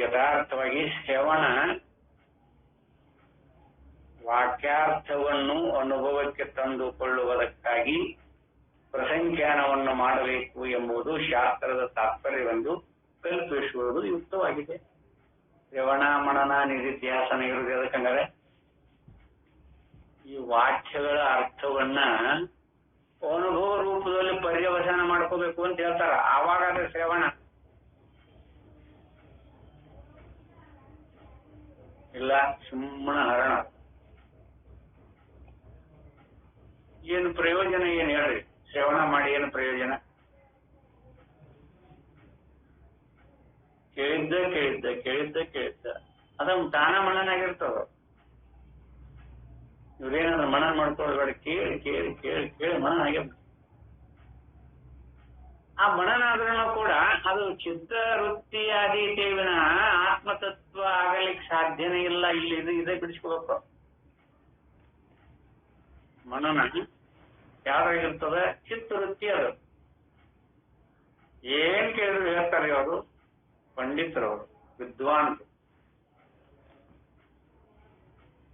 ಯಥಾರ್ಥವಾಗಿ ಶ್ರವಣ ವಾಕ್ಯಾರ್ಥವನ್ನು ಅನುಭವಕ್ಕೆ ತಂದುಕೊಳ್ಳುವುದಕ್ಕಾಗಿ ಪ್ರಸಂಖ್ಯಾನವನ್ನು ಮಾಡಬೇಕು ಎಂಬುದು ಶಾಸ್ತ್ರದ ತಾತ್ಪರ್ಯವೆಂದು ಕಲ್ಪಿಸುವುದು ಯುಕ್ತವಾಗಿದೆ. ಶ್ರವಣ ಮನನ ನಿಧಿಧ್ಯಾಸನ ಇರುವುದು ಎದಕ್ಕಂದರೆ ಈ ವಾಕ್ಯಗಳ ಅರ್ಥವನ್ನ ಅನುಭವ ರೂಪದಲ್ಲಿ ಪರ್ಯವಸಾನ ಮಾಡ್ಕೋಬೇಕು ಅಂತ ಹೇಳ್ತಾರ. ಆವಾಗ ಅದು ಶ್ರವಣ. ಇಲ್ಲ ಸುಮ್ಮನೆ ಹರಣ. ಏನು ಪ್ರಯೋಜನ? ಏನು ಹೇಳ್ರಿ? ಶ್ರವಣ ಮಾಡಿ ಏನು ಪ್ರಯೋಜನ? ಕೇಳಿದ್ದ ಅದೊಂದು ತಾನ ಮನನಾಗಿರ್ತದ. ಇವ್ರೇನಾದ್ರು ಮನನ ಮಾಡ್ಕೊಳ್ಳೋದು ಕೇಳಿ ಕೇಳಿ ಕೇಳಿ ಕೇಳಿ ಮನನ ಆಗ್ಯ. ಆ ಮನನ ಆದ್ರೂ ಕೂಡ ಅದು ಚಿತ್ತವೃತ್ತಿಯಾದೀತೆ ವಿನಃ ಆತ್ಮತತ್ವ ಆಗಲಿಕ್ಕೆ ಸಾಧ್ಯನೇ ಇಲ್ಲ. ಇಲ್ಲಿ ಇದೇ ಬಿಡಿಸ್ಕೋಬೇಕು. ಮನನ ಯಾವ್ದಾಗಿರ್ತದ? ಚಿತ್ತವೃತ್ತಿ. ಅದು ಏನ್ ಕೇಳಿದ್ರು ಹೇಳ್ತಾರೆ ಅವರು, ಪಂಡಿತರವರು, ವಿದ್ವಾಂಸರು.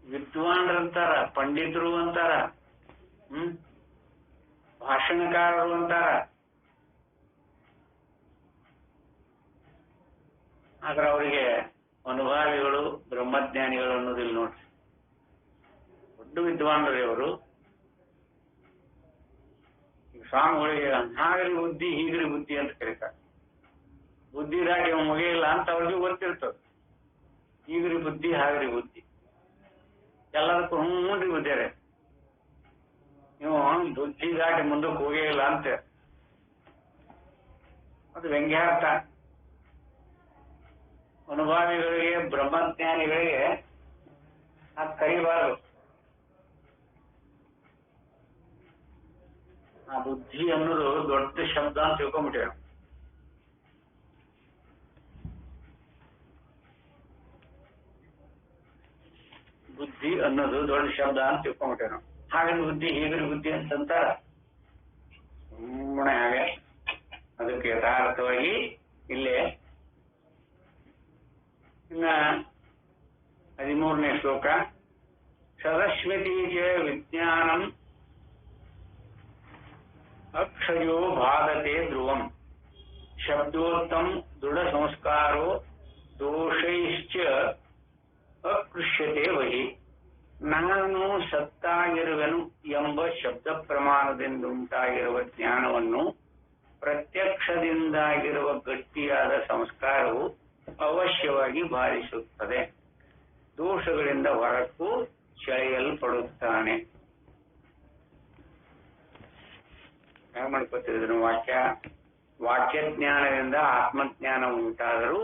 ವಿದ್ವಾನ್ರಂತಾರ, ಪಂಡಿತರು ಅಂತಾರ, ಭಾಷಣಕಾರರು ಅಂತಾರ. ಆದ್ರೆ ಅವರಿಗೆ ಅನುಭಾವಿಗಳು ಬ್ರಹ್ಮಜ್ಞಾನಿಗಳು ಅನ್ನೋದಿಲ್ಲ ನೋಡ್ರಿ. ದೊಡ್ಡ ವಿದ್ವಾನ್ರಿ ಅವರು. ಸ್ವಾಮಿಗಳಿಗೆ ಹಾಗರಿ ಬುದ್ಧಿ ಹೀಗರಿ ಬುದ್ಧಿ ಅಂತ ಕರೀತಾರೆ. ಬುದ್ಧಿ ದಾಟಿ ಮುಗಿಯಿಲ್ಲ ಅಂತ ಅವ್ರಿಗೂ ಗೊತ್ತಿರ್ತದೆ. ಹೀಗರಿ ಬುದ್ಧಿ ಹಾಗರಿ ಬುದ್ಧಿ ಎಲ್ಲದಕ್ಕೂ ಹ್ಞೂನ್ರಿ ಬುದ್ಧಿಯರೇ, ನೀವು ಬುದ್ಧಿ ದಾಟಿ ಮುಂದಕ್ಕೆ ಹೋಗಿಲ್ಲ ಅಂತ ಅದು ವ್ಯಂಗ್ಯಾರ್ಥ. ಅನುಭಾವಿಗಳಿಗೆ ಬ್ರಹ್ಮಜ್ಞಾನಿಗಳಿಗೆ ಅದು ಕರಿಬಾರದು. ಆ ಬುದ್ಧಿ ಅನ್ನೋದು ದೊಡ್ಡ ಶಬ್ದ ಅಂತ ತಿಳ್ಕೊಂಡ್ಬಿಟ್ಟೇವೆ. ಬುದ್ಧಿ ಅನ್ನೋದು ದೊಡ್ಡ ಶಬ್ದ ಅಂತ ತಿಳ್ಕೊಂಡ್ಬಿಟ್ಟೇವೆ ನಾವು. ಹಾಗರಿ ಬುದ್ಧಿ ಹೀಗರಿ ಬುದ್ಧಿ ಅಂತಂತಾರ. ಸುಮ್ಮನೆ ಹಾಗೆ ಅದಕ್ಕೆ ಯಥಾರ್ಥವಾಗಿ ಇಲ್ಲೇ ಇನ್ನ 13ನೇ ಶ್ಲೋಕ. ಸದಸ್ಮತೀಜ ವಿಜ್ಞಾನಂ ಅಕ್ಷಯೋ ಬಾಧತೆ ಧ್ರುವಂ ಶಬ್ದೋತ್ತಮ್ ದೃಢ ಸಂಸ್ಕಾರೋ ದೋಷೈಶ್ಚ ಅಕೃಷ್ಯತೆ ವಹಿ. ನಾನು ಸತ್ತಾಗಿರುವೆನು ಎಂಬ ಶಬ್ದ ಪ್ರಮಾಣದಿಂದುಂಟಾಗಿರುವ ಜ್ಞಾನವನ್ನು ಪ್ರತ್ಯಕ್ಷದಿಂದಾಗಿರುವ ಗಟ್ಟಿಯಾದ ಸಂಸ್ಕಾರವು ಅವಶ್ಯವಾಗಿ ಬಾರಿಸುತ್ತದೆ. ದೋಷಗಳಿಂದ ಹೊರಕ್ಕೂ ಸೆಳೆಯಲ್ಪಡುತ್ತಾನೆ. ಹೇಗೆ ಮಾಡ್ಕೊತಿದ್ರು ವಾಕ್ಯ? ವಾಕ್ಯಜ್ಞಾನದಿಂದ ಆತ್ಮಜ್ಞಾನ ಉಂಟಾದರೂ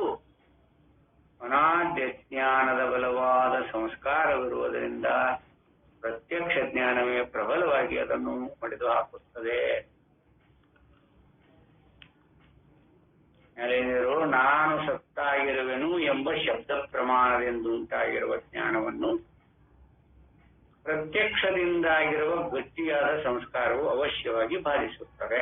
ಅನಾದ್ಯ ಜ್ಞಾನದ ಬಲವಾದ ಸಂಸ್ಕಾರವಿರುವುದರಿಂದ ಪ್ರತ್ಯಕ್ಷ ಜ್ಞಾನವೇ ಪ್ರಬಲವಾಗಿ ಅದನ್ನು ಹೊಡೆದು ಹಾಕುತ್ತದೆ. ಮೇಲೇನಿರು ನಾನು ಸತ್ತಾಗಿರುವೆನು ಎಂಬ ಶಬ್ದ ಪ್ರಮಾಣದಿಂದ ಉಂಟಾಗಿರುವ ಜ್ಞಾನವನ್ನು ಪ್ರತ್ಯಕ್ಷದಿಂದಾಗಿರುವ ಗಟ್ಟಿಯಾದ ಸಂಸ್ಕಾರವು ಅವಶ್ಯವಾಗಿ ಬಾಧಿಸುತ್ತದೆ.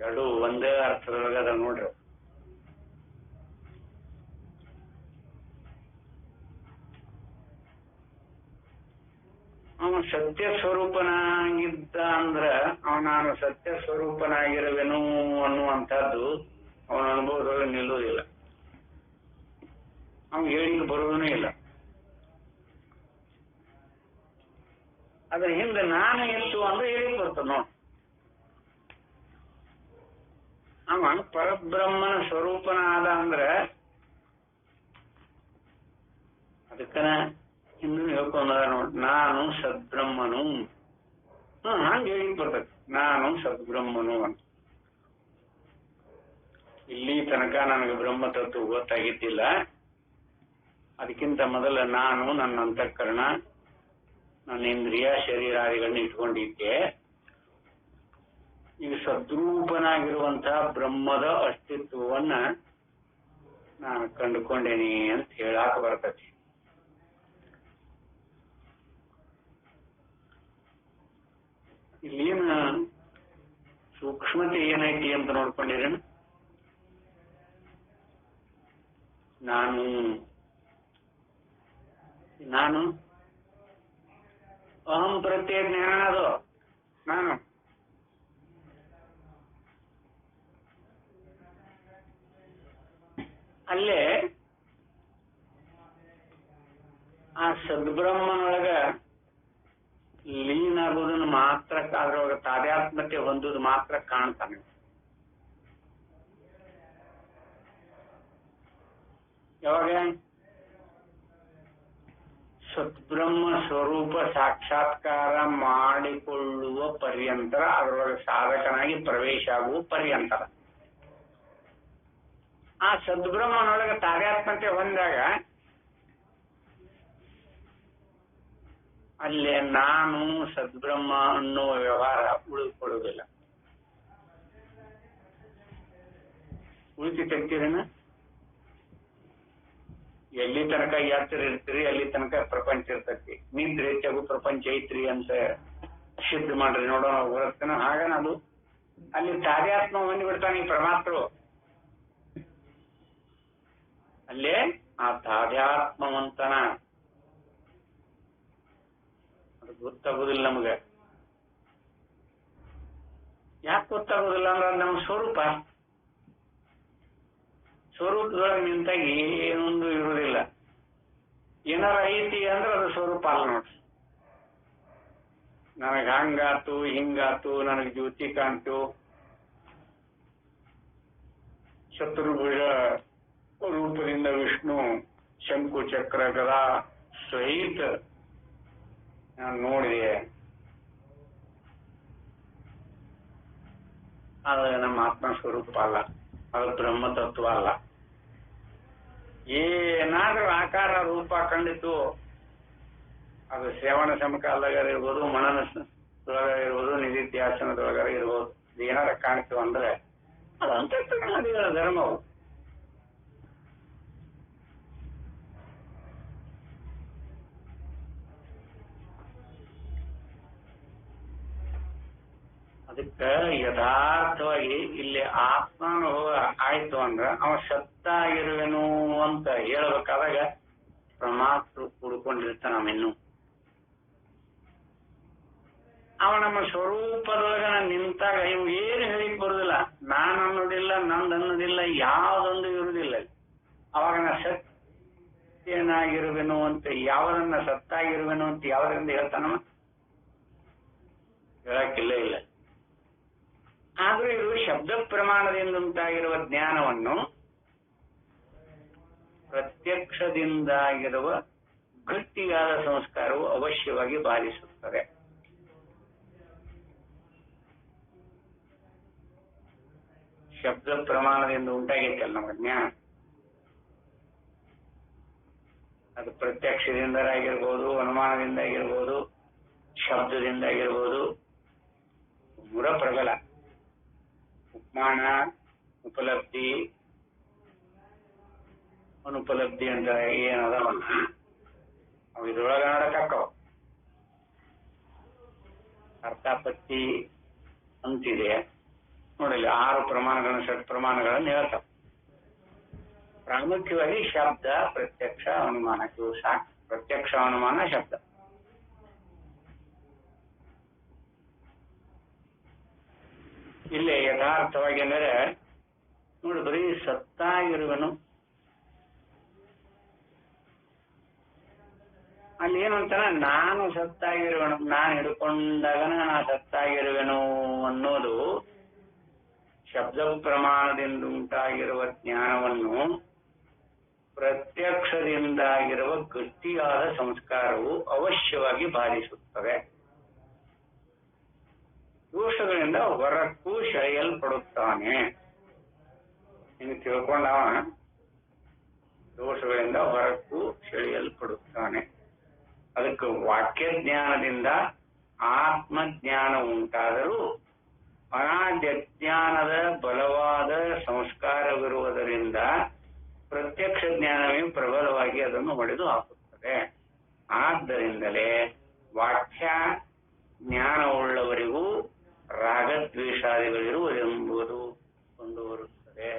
ಎರಡು ಒಂದೇ ಅರ್ಥದೊಳಗದ ನೋಡ್ರಿ. ಅವನು ಸತ್ಯ ಸ್ವರೂಪನಾಗಿದ್ದ ಅಂದ್ರ ನಾನು ಸತ್ಯ ಸ್ವರೂಪನಾಗಿರುವೆನು ಅನ್ನುವಂಥದ್ದು ಅವನ ಅನುಭವದೊಳಗೆ ನಿಲ್ಲುವುದಿಲ್ಲ, ಅವನು ಹೇಳಿಕೆ ಬರುವುದೂ ಇಲ್ಲ. ಅದ್ರ ಹಿಂದೆ ನಾನು ಎಷ್ಟು ಅಂದ್ರೆ ಹೇಳಿ ಬರ್ತದ ನೋಡಿ. ಅವನು ಪರಬ್ರಹ್ಮನ ಸ್ವರೂಪನಾದ ಅಂದ್ರ ಅದಕ್ಕನ ಹಿಂದೂ ಹೇಳ್ಕೊಂಡ ನೋಡಿ, ನಾನು ಸದ್ಬ್ರಹ್ಮನು. ಹಂಗೆ ಹೇಳಿ ಬರ್ತದೆ, ನಾನು ಸದ್ಬ್ರಹ್ಮನು ಅಂತ. ಇಲ್ಲಿ ತನಕ ನನಗೆ ಬ್ರಹ್ಮ ತತ್ವ ಗೊತ್ತಾಗಿದ್ದಿಲ್ಲ. ಅದಕ್ಕಿಂತ ಮೊದಲ ನಾನು ನನ್ನ ಅಂತಃಕರಣ, ನನ್ನ ಇಂದ್ರಿಯ, ಶರೀರಾದಿಗಳನ್ನ ಇಟ್ಕೊಂಡಿದ್ದೆ. ಈಗ ಸದ್ರೂಪನಾಗಿರುವಂತಹ ಬ್ರಹ್ಮದ ಅಸ್ತಿತ್ವವನ್ನ ನಾನು ಕಂಡುಕೊಂಡೇನಿ ಅಂತ ಹೇಳಾಕ ಬರ್ತತಿ. ಇಲ್ಲೇನ ಸೂಕ್ಷ್ಮತೆ ಏನೈತಿ ಅಂತ ನೋಡ್ಕೊಂಡಿರೇನ? ನಾನು ಅಹಂ ಪ್ರತ್ಯಯ ಜ್ಞಾನ ಅದು ನಾನು. ಅಲ್ಲೇ ಆ ಸದ್ಬ್ರಹ್ಮನೊಳಗ ಲೀನ್ ಆಗೋದನ್ನ ಮಾತ್ರ, ಅದ್ರೊಳಗ ತಾದಾತ್ಮ್ಯತೆ ಹೊಂದೋದು ಮಾತ್ರ ಕಾಣ್ತಾನೆ. ಯಾವಾಗ ಸದ್ಬ್ರಹ್ಮ ಸ್ವರೂಪ ಸಾಕ್ಷಾತ್ಕಾರ ಮಾಡಿಕೊಳ್ಳುವ ಪರ್ಯಂತರ, ಅದರೊಳಗೆ ಸಾಧಕನಾಗಿ ಪ್ರವೇಶ ಆಗುವ ಪರ್ಯಂತರ, ಆ ಸದ್ಬ್ರಹ್ಮನೊಳಗೆ ತಾದಾತ್ಮ್ಯತೆ ಹೊಂದಾಗ ಅಲ್ಲೇ ನಾನು ಸದ್ಬ್ರಹ್ಮ ಅನ್ನುವ ವ್ಯವಹಾರ ಉಳಿದುಕೊಳ್ಳುವುದಿಲ್ಲ. ಉಳಿತಿ ತೆಗ್ತೀರೇನ? ಎಲ್ಲಿ ತನಕ ಯಾತ್ರೆ ಇರ್ತೀರಿ ಅಲ್ಲಿ ತನಕ ಪ್ರಪಂಚ ಇರ್ತೈತಿ. ನಿಂತ್ರಿ ತೆಗು ಪ್ರಪಂಚ ಐತ್ರಿ ಅಂತ ಸಿದ್ಧ ಮಾಡ್ರಿ ನೋಡೋಣ ಬರುತ್ತೇನೋ. ಹಾಗನದು ಅಲ್ಲಿ ತಾದಾತ್ಮ ಹೊಂದಿಬಿಡ್ತಾನೆ ಈ ಪರಮಾತ್ಮರು. ಅಲ್ಲೇ ಆ ತಾದಾತ್ಮವಂತನ ಅದು ಗೊತ್ತಾಗುದಿಲ್ಲ ನಮಗೆ. ಯಾಕೆ ಗೊತ್ತಾಗುದಿಲ್ಲ ಅಂದ್ರೆ ಅದು ನಮ್ಮ ಸ್ವರೂಪದೊಳಗೆ ನಿಂತಾಗ ಏನೊಂದು ಇರುವುದಿಲ್ಲ. ಏನಾರ ಐತಿ ಅಂದ್ರೆ ಅದು ಸ್ವರೂಪ ಅಲ್ಲ ನೋಡ್ರಿ. ನನಗೆ ಹಂಗಾತು ಹಿಂಗಾತು, ನನಗೆ ಜ್ಯೋತಿ ಕಾಣ್ತು, ಚತುರ್ಭುಜ ರೂಪದಿಂದ ವಿಷ್ಣು ಶಂಕು ಚಕ್ರ ಗದಾ ಸಹಿತ ನಾನು ನೋಡಿದೆ, ಅದು ನಮ್ಮ ಆತ್ಮ ಸ್ವರೂಪ ಅಲ್ಲ, ಅದು ಬ್ರಹ್ಮ ತತ್ವ ಅಲ್ಲ. ಏನಾದ್ರೂ ಆಕಾರ ರೂಪ ಕಂಡಿತು, ಅದು ಶ್ರವಣ ಸಮಕಾಲದಾಗ ಇರ್ಬೋದು, ಮನನದೊಳಗ ಇರ್ಬೋದು, ನಿಧಿಧ್ಯಾಸನದೊಳಗಾರ ಇರ್ಬೋದು. ಏನಾರ ಕಾಣಿತು ಅಂದ್ರೆ ಅದು ಅಂತಃಕರಣಾದಿಗಳ ಧರ್ಮವು. ಅದಕ್ಕೆ ಯಥಾರ್ಥವಾಗಿ ಇಲ್ಲಿ ಆತ್ಮಾನುಭವ ಆಯ್ತು ಅಂದ್ರ ಅವ ಸತ್ತಾಗಿರುವೆನು ಅಂತ ಹೇಳ್ಬೇಕಾದಾಗ ಪರಮಾತ್ಮ ಕೂಡ್ಕೊಂಡಿರ್ತಾನ. ನಾವಿನ್ನು ಅವ ನಮ್ಮ ಸ್ವರೂಪದೊಳಗ ನಿಂತಾಗ ಇವು ಏನು ಹೇಳಿಕ್ ಬರುದಿಲ್ಲ. ನಾನು ಅನ್ನೋದಿಲ್ಲ, ನಂದು ಅನ್ನೋದಿಲ್ಲ, ಯಾವ್ದೊಂದು ಇರುವುದಿಲ್ಲ. ಅವಾಗ ನಾ ಸತ್ಯನಾಗಿರುವೆನು ಅಂತ, ಯಾವ್ದನ್ನ ಸತ್ತಾಗಿರುವೆನು ಅಂತ ಯಾವ್ದರಿಂದ ಹೇಳ್ತಾನವ? ಹೇಳಕ್ಕಿಲ್ಲ ಇಲ್ಲ. ಆದ್ರೂ ಇದು ಶಬ್ದ ಪ್ರಮಾಣದಿಂದ ಉಂಟಾಗಿರುವ ಜ್ಞಾನವನ್ನು ಪ್ರತ್ಯಕ್ಷದಿಂದಾಗಿರುವ ಗಟ್ಟಿಯಾದ ಸಂಸ್ಕಾರವು ಅವಶ್ಯವಾಗಿ ಬಾಧಿಸುತ್ತದೆ. ಶಬ್ದ ಪ್ರಮಾಣದಿಂದ ಉಂಟಾಗಿತ್ತಲ್ಲ ನಮ್ಮ ಜ್ಞಾನ, ಅದು ಪ್ರತ್ಯಕ್ಷದಿಂದ ಆಗಿರ್ಬೋದು, ಅನುಮಾನದಿಂದ ಆಗಿರ್ಬೋದು, ಶಬ್ದದಿಂದ ಆಗಿರ್ಬೋದು, ಮೂರ ಪ್ರಬಲ. ಉಪಮಾನ, ಉಪಲಬ್ಧಿ, ಅನುಪಲಬ್ಧಿ ಅಂತ ಏನದವಲ್ಲ ಅವು ಇದ್ರೊಳಗ ನಡಕಕ್ಕವ. ಅರ್ಥಾಪತ್ತಿ ಅಂತಿದೆ ನೋಡಿಲ್ಲ, 6 ಪ್ರಮಾಣಗಳನ್ನು, ಷಟ್ ಪ್ರಮಾಣಗಳನ್ನು ಹೇಳ್ತಾವ. ಪ್ರಾಮುಖ್ಯವಾಗಿ ಶಬ್ದ, ಪ್ರತ್ಯಕ್ಷ, ಅನುಮಾನ, ಇವು ಸಾಕು. ಪ್ರತ್ಯಕ್ಷ, ಅನುಮಾನ, ಶಬ್ದ. ಇಲ್ಲೇ ಯಥಾರ್ಥವಾಗಿ ಅಂದರೆ ನೋಡಿ, ಬರೀ ಸತ್ತಾಗಿರುವನು. ಅಲ್ಲಿ ಏನು ಅಂತಾನ, ನಾನು ಸತ್ತಾಗಿರುವೆನು, ನಾನು ಹಿಡ್ಕೊಂಡಾಗನ ನಾ ಸತ್ತಾಗಿರುವೆನು ಅನ್ನೋದು ಶಬ್ದ ಪ್ರಮಾಣದಿಂದ ಉಂಟಾಗಿರುವ ಜ್ಞಾನವನ್ನು ಪ್ರತ್ಯಕ್ಷದಿಂದಾಗಿರುವ ಗಟ್ಟಿಯಾದ ಸಂಸ್ಕಾರವು ಅವಶ್ಯವಾಗಿ ಬಾಧಿಸುತ್ತವೆ. ದೋಷಗಳಿಂದ ಹೊರಕ್ಕೂ ಸೆಳೆಯಲ್ಪಡುತ್ತಾನೆ. ಇನ್ನು ತಿಳ್ಕೊಂಡವ ದೋಷಗಳಿಂದ ಹೊರಕ್ಕೂ ಸೆಳೆಯಲ್ಪಡುತ್ತಾನೆ. ಅದಕ್ಕೆ ವಾಕ್ಯ ಜ್ಞಾನದಿಂದ ಆತ್ಮಜ್ಞಾನ ಉಂಟಾದರೂ ಅನಾದ್ಯಜ್ಞಾನದ ಬಲವಾದ ಸಂಸ್ಕಾರವಿರುವುದರಿಂದ ಪ್ರತ್ಯಕ್ಷ ಜ್ಞಾನವೇ ಪ್ರಬಲವಾಗಿ ಅದನ್ನು ಹೊಡೆದು ಹಾಕುತ್ತದೆ. ಆದ್ದರಿಂದಲೇ ವಾಕ್ಯ ಜ್ಞಾನವುಳ್ಳವರಿಗೂ ರಾಗದ್ವೇಷಾದಿಗಳಿರುವುದೆಂಬುದು ಕಂಡುಬರುತ್ತದೆ.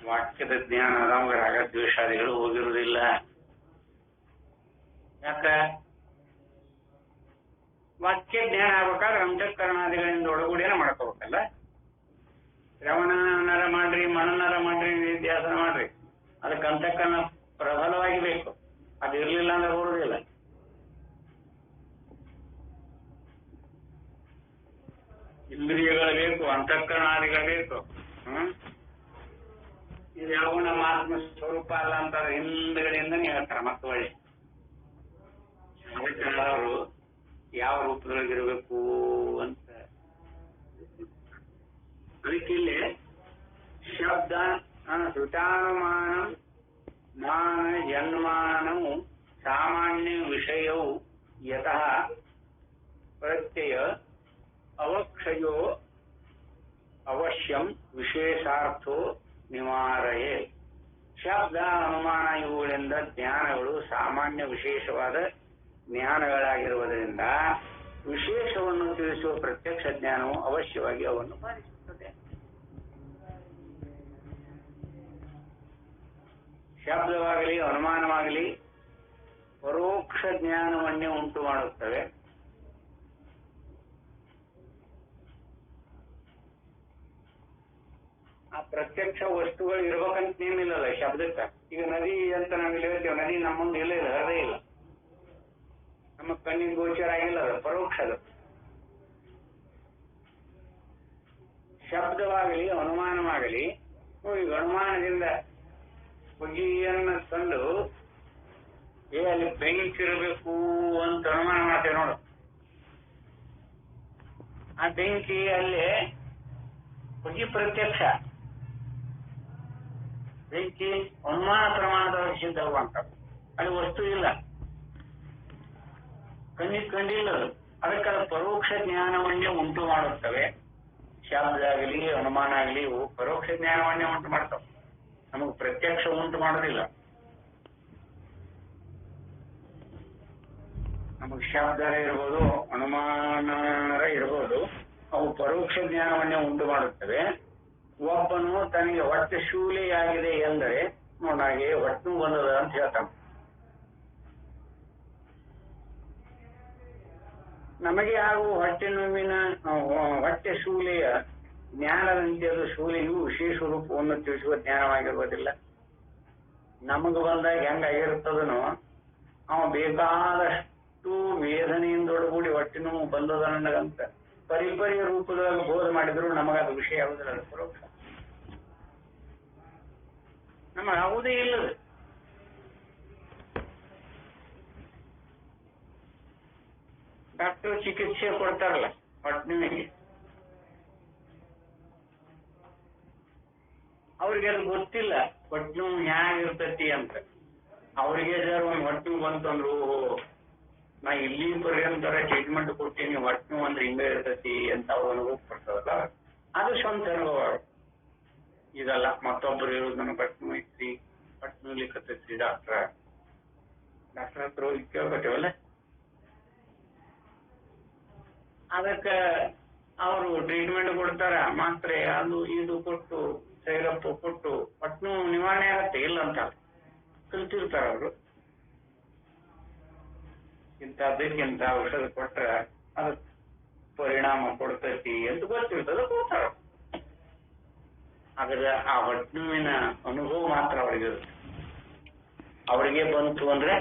ವಾಕ್ಯದ ಜ್ಞಾನ ನಮಗೆ ರಾಗದ್ವೇಷಾದಿಗಳು ಹೋಗಿರುವುದಿಲ್ಲ. ಯಾಕ? ವಾಕ್ಯ ಜ್ಞಾನ ಆಗ್ಬೇಕಾದ್ರೆ ಅಂತಃಕರಣಾದಿಗಳಿಂದ ಒಳಗೂಡಿನ ಮಾಡ್ಕೋಬೇಕಲ್ಲ. ಶ್ರವಣನರ ಮಾಡ್ರಿ, ಮನನರ ಮಾಡ್ರಿ, ನಿಧ್ಯಾಸನ ಮಾಡ್ರಿ, ಅದಕ್ಕೆ ಅಂತಃಕರಣ ಪ್ರಬಲವಾಗಿ ಬೇಕು. ಅದು ಇರ್ಲಿಲ್ಲ ಅಂದ್ರೆ ಬರುವುದಿಲ್ಲ. ಇಂದ್ರಿಯಗಳು ಬೇಕು, ಅಂತಃಕರಣಾದಿಗಳು ಬೇಕು. ಇದು ಯಾವ ನಮ್ಮ ಆತ್ಮ ಸ್ವರೂಪ ಅಲ್ಲ ಅಂತಾರೆ, ಹಿಂದ್ಗಡೆಯಿಂದನೇ ಹೇಳ್ತಾರೆ. ಮತ್ತೆ ಒಳ್ಳೆ ಅವರು ಯಾವ ರೂಪದೊಳಗಿರ್ಬೇಕು ಅಂತ. ಅದಕ್ಕೆ ಇಲ್ಲಿ ಶಬ್ದ ಶ್ರುತಾನುಮಾನ ಮಾನ ಜನ್ಮಾನವು ಸಾಮಾನ್ಯ ವಿಷಯವು ಯತಃ ಪ್ರತ್ಯಯ ಅವಕ್ಷಯೋ ಅವಶ್ಯಂ ವಿಶೇಷಾರ್ಥೋ ನಿವಾರಯೇ. ಶಬ್ದ, ಅನುಮಾನ ಇವುಗಳಿಂದ ಜ್ಞಾನಗಳು ಸಾಮಾನ್ಯ ವಿಶೇಷವಾದ ಜ್ಞಾನಗಳಾಗಿರುವುದರಿಂದ ವಿಶೇಷವನ್ನು ತಿಳಿಸುವ ಪ್ರತ್ಯಕ್ಷ ಜ್ಞಾನವು ಅವಶ್ಯವಾಗಿ ಅವನ್ನು ಬಾಧಿಸುತ್ತದೆ. ಶಬ್ದವಾಗಲಿ ಅನುಮಾನವಾಗಲಿ ಪರೋಕ್ಷ ಜ್ಞಾನವನ್ನೇ ಉಂಟು ಮಾಡುತ್ತವೆ. ಆ ಪ್ರತ್ಯಕ್ಷ ವಸ್ತುಗಳು ಇರ್ಬೇಕಂತ ಏನಿಲ್ಲಲ್ಲ ಶಬ್ದಕ್ಕೆ. ಈಗ ನದಿ ಅಂತ ನಾವಿಲ್ಲಿ ಹೇಳ್ತೇವೆ, ನದಿ ನಮ್ಮ ಮುಂದೆ ಇಲ್ಲ, ಹರದೇ ಇಲ್ಲ, ನಮ್ಮ ಕಣ್ಣಿಗೆ ಗೋಚರ ಆಗಿಲ್ಲ, ಅದು ಪರೋಕ್ಷದ. ಶಬ್ದವಾಗಲಿ ಅನುಮಾನವಾಗಲಿ, ಈಗ ಅನುಮಾನದಿಂದ ಹೊಗೆಯನ್ನ ತಂದು ಅಲ್ಲಿ ಬೆಂಕಿರಬೇಕು ಅಂತ ಅನುಮಾನ ಮಾಡ್ತೇವೆ ನೋಡು. ಆ ಬೆಂಕಿ ಅಲ್ಲಿ ಹೊಗೆ ಪ್ರತ್ಯಕ್ಷ, ಬೆಂಕಿ ಅನುಮಾನ ಪ್ರಮಾಣದೊಳಗೆ ಸಿದ್ಧವಾಗುವಂತ. ಅಲ್ಲಿ ವಸ್ತು ಇಲ್ಲ, ಕಣ್ಣಿಗೆ ಕಂಡಿಲ್ಲ. ಅದಕ್ಕೆ ಪರೋಕ್ಷ ಜ್ಞಾನವನ್ನೇ ಉಂಟು ಮಾಡುತ್ತವೆ. ಶಬ್ದ ಆಗಲಿ ಅನುಮಾನ ಆಗಲಿ ಇವು ಪರೋಕ್ಷ ಜ್ಞಾನವನ್ನೇ ಉಂಟು ಮಾಡ್ತವೆ, ನಮಗೆ ಪ್ರತ್ಯಕ್ಷ ಉಂಟು ಮಾಡೋದಿಲ್ಲ. ನಮಗೆ ಶಬ್ದರ ಇರ್ಬೋದು, ಅನುಮಾನರ ಇರ್ಬೋದು, ಅವು ಪರೋಕ್ಷ ಜ್ಞಾನವನ್ನೇ ಉಂಟು ಮಾಡುತ್ತವೆ. ಒಬ್ಬನು ತನಗೆ ಹೊಟ್ಟೆ ಶೂಲೆಯಾಗಿದೆ ಎಂದರೆ ನನಗೆ ಹೊಟ್ಟೆ ಬಂದದ ಅಂತ ಹೇಳ್ತಾನೆ. ನಮಗೆ ಆಗುವ ಹೊಟ್ಟೆ ನೋವಿನ ಹೊಟ್ಟೆ ಶೂಲೆಯ ಜ್ಞಾನದಂತೆ ಅದು ಶೂಲೆಯು ವಿಶೇಷ ರೂಪವನ್ನು ತಿಳಿಸುವ ಜ್ಞಾನವಾಗಿರುವುದಿಲ್ಲ. ನಮಗೆ ಬಂದಾಗ ಹೆಂಗಾಗಿರ್ತದನೋ ಅವ ಬೇಕಾದಷ್ಟು ವೇದನೆಯಿಂದೊಳಗೂಡಿ ಹೊಟ್ಟೆ ನೋವು ಬಂದದ ನನಗಂತ ಪರಿಪರಿಯ ರೂಪದೊಳಗೆ ಬೋಧ ಮಾಡಿದ್ರು ನಮಗದು ವಿಷಯ ಆಗುದಿಲ್ಲ. ಅದು ಪರೋಕ್ಷ, ನಮಗಾವುದೇ ಇಲ್ಲದು. ಡಾಕ್ಟರ್ ಚಿಕಿತ್ಸೆ ಕೊಡ್ತಾರಲ್ಲ ಹೊಟ್ಟೆ ನೋವಿಗೆ, ಅವ್ರಿಗೆ ಅದು ಗೊತ್ತಿಲ್ಲ ಹೊಟ್ಟೆ ನೋವು ಹ್ಯಾಂಗ ಇರ್ತತಿ ಅಂತ. ಅವ್ರಿಗೆ ಸರ್ ಒಂದ್ ಹೊಟ್ಟೆ ನೋವು ಬಂತಂದ್ರು, ನಾ ಇಲ್ಲಿ ಪರ್ಯಂತರ ಟ್ರೀಟ್ಮೆಂಟ್ ಕೊಡ್ತೀನಿ, ಹೊಟ್ಟೆ ನೋವು ಅಂದ್ರೆ ಹಿಂಗ ಇರ್ತತಿ ಅಂತ ಅವ್ರು ಅನುಭವ ಪಡ್ತಾರಲ್ಲ, ಅದು ಸ್ವಂತ ಅನುಭವ. ಇದಲ್ಲ ಮತ್ತೊಬ್ರು ಹೇಳುದು, ನನಗೆ ಹೊಟ್ಟೆ ನೋವು ಐತ್ರಿ, ಹೊಟ್ಟೆ ನೋವ್ಲಿಕ್ಕತ್ತೈತ್ರಿ, ಡಾಕ್ಟರ್ ಹತ್ರ ಹೋಗಿ ಕೇಳ್ಕೊತೇವಲ್ಲ. ಅದಕ್ಕ ಅವರು ಟ್ರೀಟ್ಮೆಂಟ್ ಕೊಡ್ತಾರ, ಮಾತ್ರೆ ಅದು ಇದು ಕೊಟ್ಟು ಸೈರಪ್ ಕೊಟ್ಟು ಹೊಟ್ಟೆ ನೋವು ನಿವಾರಣೆ ಆಗತ್ತೆ ಇಲ್ಲ ಅಂತ ಕಲ್ತಿರ್ತಾರ ಅವರು. ಇಂಥ ಔಷಧ ಕೊಟ್ರ ಅದ ಪರಿಣಾಮ ಕೊಡ್ತೈತಿ ಅಂತ ಗೊತ್ತಿರ್ತದ, ಕೊಡ್ತಾರ. ಹಾಗಾದ್ರೆ ಆ ಹೊಟ್ಟೆ ನೋವಿನ ಅನುಭವ ಮಾತ್ರ ಅವರಿಗೆ ಅವರಿಗೆ ಬಂತು ಅಂದ್ರೆ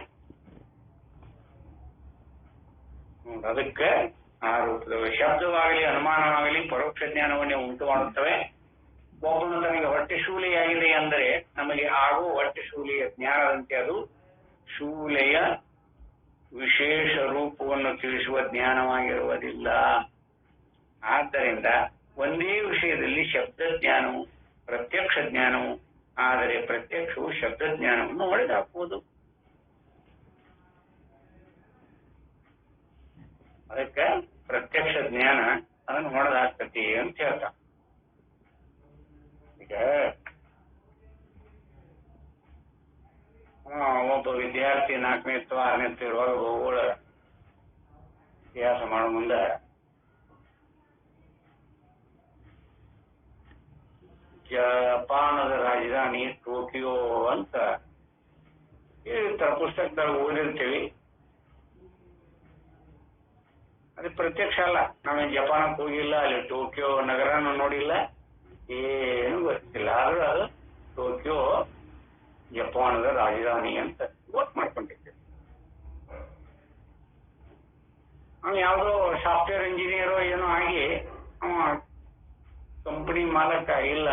ಅದಕ್ಕೆ ಆ ರೂಪದ ಶಬ್ದವಾಗಲಿ ಅನುಮಾನವಾಗಲಿ ಪರೋಕ್ಷ ಜ್ಞಾನವನ್ನೇ ಉಂಟು ಮಾಡುತ್ತವೆ. ಒಬ್ಬನು ತನಗೆ ಹೊಟ್ಟೆ ಶೂಲೆಯಾಗಿದೆ ಅಂದರೆ ನಮಗೆ ಆಗುವ ಹೊಟ್ಟೆ ಶೂಲೆಯ ಜ್ಞಾನದಂತೆ ಅದು ಶೂಲೆಯ ವಿಶೇಷ ರೂಪವನ್ನು ತಿಳಿಸುವ ಜ್ಞಾನವಾಗಿರುವುದಿಲ್ಲ. ಆದ್ದರಿಂದ ಒಂದೇ ವಿಷಯದಲ್ಲಿ ಶಬ್ದ ಜ್ಞಾನವು ಪ್ರತ್ಯಕ್ಷ ಜ್ಞಾನವು, ಆದರೆ ಪ್ರತ್ಯಕ್ಷವು ಶಬ್ದ ಜ್ಞಾನವನ್ನು ಹೊಡೆದಾಕುವುದು. ಅದಕ್ಕೆ ಪ್ರತ್ಯಕ್ಷ ಜ್ಞಾನ ಅದನ್ನು ಹೊಡೆದಾಕ್ತತಿ ಅಂತ ಹೇಳ್ತಾ. ಈಗ ಒಬ್ಬ ವಿದ್ಯಾರ್ಥಿ 4ನೇ ಅಥವಾ 6ನೇ ಇರುವಾಗ ಭೂಗೋಳ ಇತಿಹಾಸ ಮಾಡೋ ಮುಂದೆ ಜಪಾನದ ರಾಜಧಾನಿ ಟೋಕಿಯೋ ಅಂತ ಪುಸ್ತಕದಾಗ ಓದಿರ್ತೀವಿ. ಅದು ಪ್ರತ್ಯಕ್ಷ ಅಲ್ಲ, ನಾವೇನು ಜಪಾನಕ್ಕೆ ಹೋಗಿಲ್ಲ, ಅಲ್ಲಿ ಟೋಕಿಯೋ ನಗರನೂ ನೋಡಿಲ್ಲ, ಏನು ಗೊತ್ತಿಲ್ಲ. ಆದ್ರೂ ಅದು ಟೋಕಿಯೋ ಜಪಾನದ ರಾಜಧಾನಿ ಅಂತ ಗೊತ್ತು ಮಾಡ್ಕೊಂಡಿದ್ದೆ. ಅವ ಯಾವುದೋ ಸಾಫ್ಟ್ವೇರ್ ಇಂಜಿನಿಯರ್ ಏನೋ ಆಗಿ ಅವ ಕಂಪನಿ ಮಾಲಕ ಇಲ್ಲ,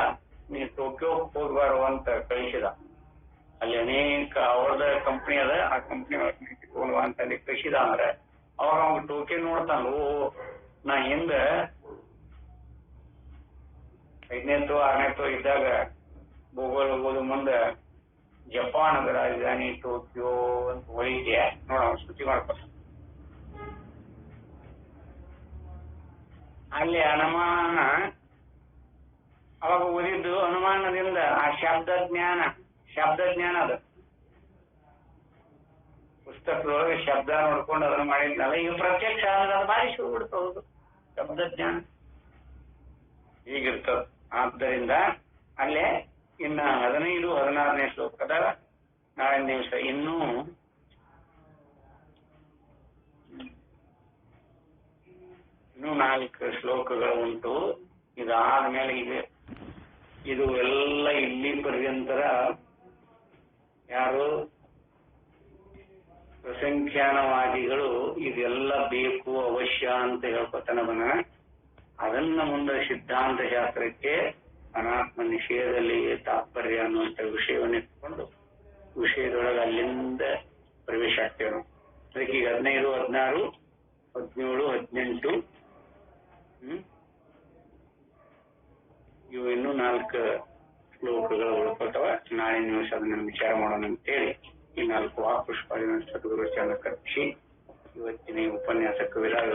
ನೀ ಟೋಕಿಯೋ ಹೋಗ್ಬಾರು ಅಂತ ಕಳಿಸಿದ. ಅಲ್ಲಿ ಅನೇಕ ಅವ್ರದ ಕಂಪನಿ ಅದ, ಆ ಕಂಪನಿ ಅಂತ ಅಲ್ಲಿ ಕಳಿಸಿದ. ಅಂದ್ರೆ ಅವಾಗ ಅವ್ನ ಟೋಕಿಯೋ ನೋಡ್ತಾನ, ನಾ ಹಿಂದ 5ನೇ ಅಥವಾ 6ನೇ ಇದ್ದಾಗ ಭೂಗೋಳ ಓದು ಮುಂದೆ ಜಪಾನದ ರಾಜಧಾನಿ ಟೋಕಿಯೋ ಅಂತ ಓದಿದ್ಯಾ ನೋಡ, ಸೂಚಿ ಮಾಡ್ಕೊತ. ಅಲ್ಲಿ ಅನುಮಾನ ಅವಾಗ ಓದಿದ್ದು ಅನುಮಾನದಿಂದ ಆ ಶಬ್ದ ಜ್ಞಾನ ಅದು ಪುಸ್ತಕದೊಳಗೆ ಶಬ್ದ ನೋಡ್ಕೊಂಡು ಅದನ್ನು ಮಾಡಿದ್ನಲ್ಲ. ಈಗ ಪ್ರತ್ಯಕ್ಷ ಅಂದ್ರೆ ಅದು ಬಾರಿ ಶುರು ಬಿಡ್ತೌದು ಶಬ್ದ ಜ್ಞಾನ ಹೀಗಿರ್ತದ. ಆದ್ದರಿಂದ ಅಲ್ಲೇ ಇನ್ನ 15, 16ನೇ ಶ್ಲೋಕದ ನಾಳಿನ ದಿವಸ ಇನ್ನೂ ಇನ್ನೂ 4 ಶ್ಲೋಕಗಳು ಉಂಟು. ಇದಾದ್ಮೇಲೆ ಇದು ಎಲ್ಲ ಇಲ್ಲಿ ಪರ್ಯಂತರ ಯಾರು ಪ್ರಸಂಖ್ಯಾನವಾದಿಗಳು ಇದೆಲ್ಲ ಬೇಕು ಅವಶ್ಯ ಅಂತ ಹೇಳ್ಕೊತಾನವನ, ಅದನ್ನ ಮುಂದೆ ಸಿದ್ಧಾಂತ ಶಾಸ್ತ್ರಕ್ಕೆ ಅನಾತ್ಮ ನಿಷೇಧದಲ್ಲಿ ತಾತ್ಪರ್ಯ ಅನ್ನುವಂಥ ವಿಷಯವನ್ನು ಇಟ್ಕೊಂಡು ವಿಷಯದೊಳಗೆ ಅಲ್ಲಿಂದ ಪ್ರವೇಶ ಆಗ್ತೇವೆ ನಾವು. ಅದಕ್ಕೆ ಈಗ 15, 16, 17, 18 ಇವು ಇನ್ನೂ 4 ಶ್ಲೋಕಗಳು ಉಳ್ಕೊತವ. ನಾಳಿನ ದಿವಸ ಅದನ್ನ ವಿಚಾರ ಮಾಡೋಣ ಅಂತೇಳಿ ಈ 4 ವಾಕ್ಪುಷ್ಪಾದಿನ ಸದ್ಗುರು ಚಂದ್ರ ಕರ್ಪಿಸಿ ಇವತ್ತಿನ ಉಪನ್ಯಾಸಕ್ಕೆ ವಿರಾಮ.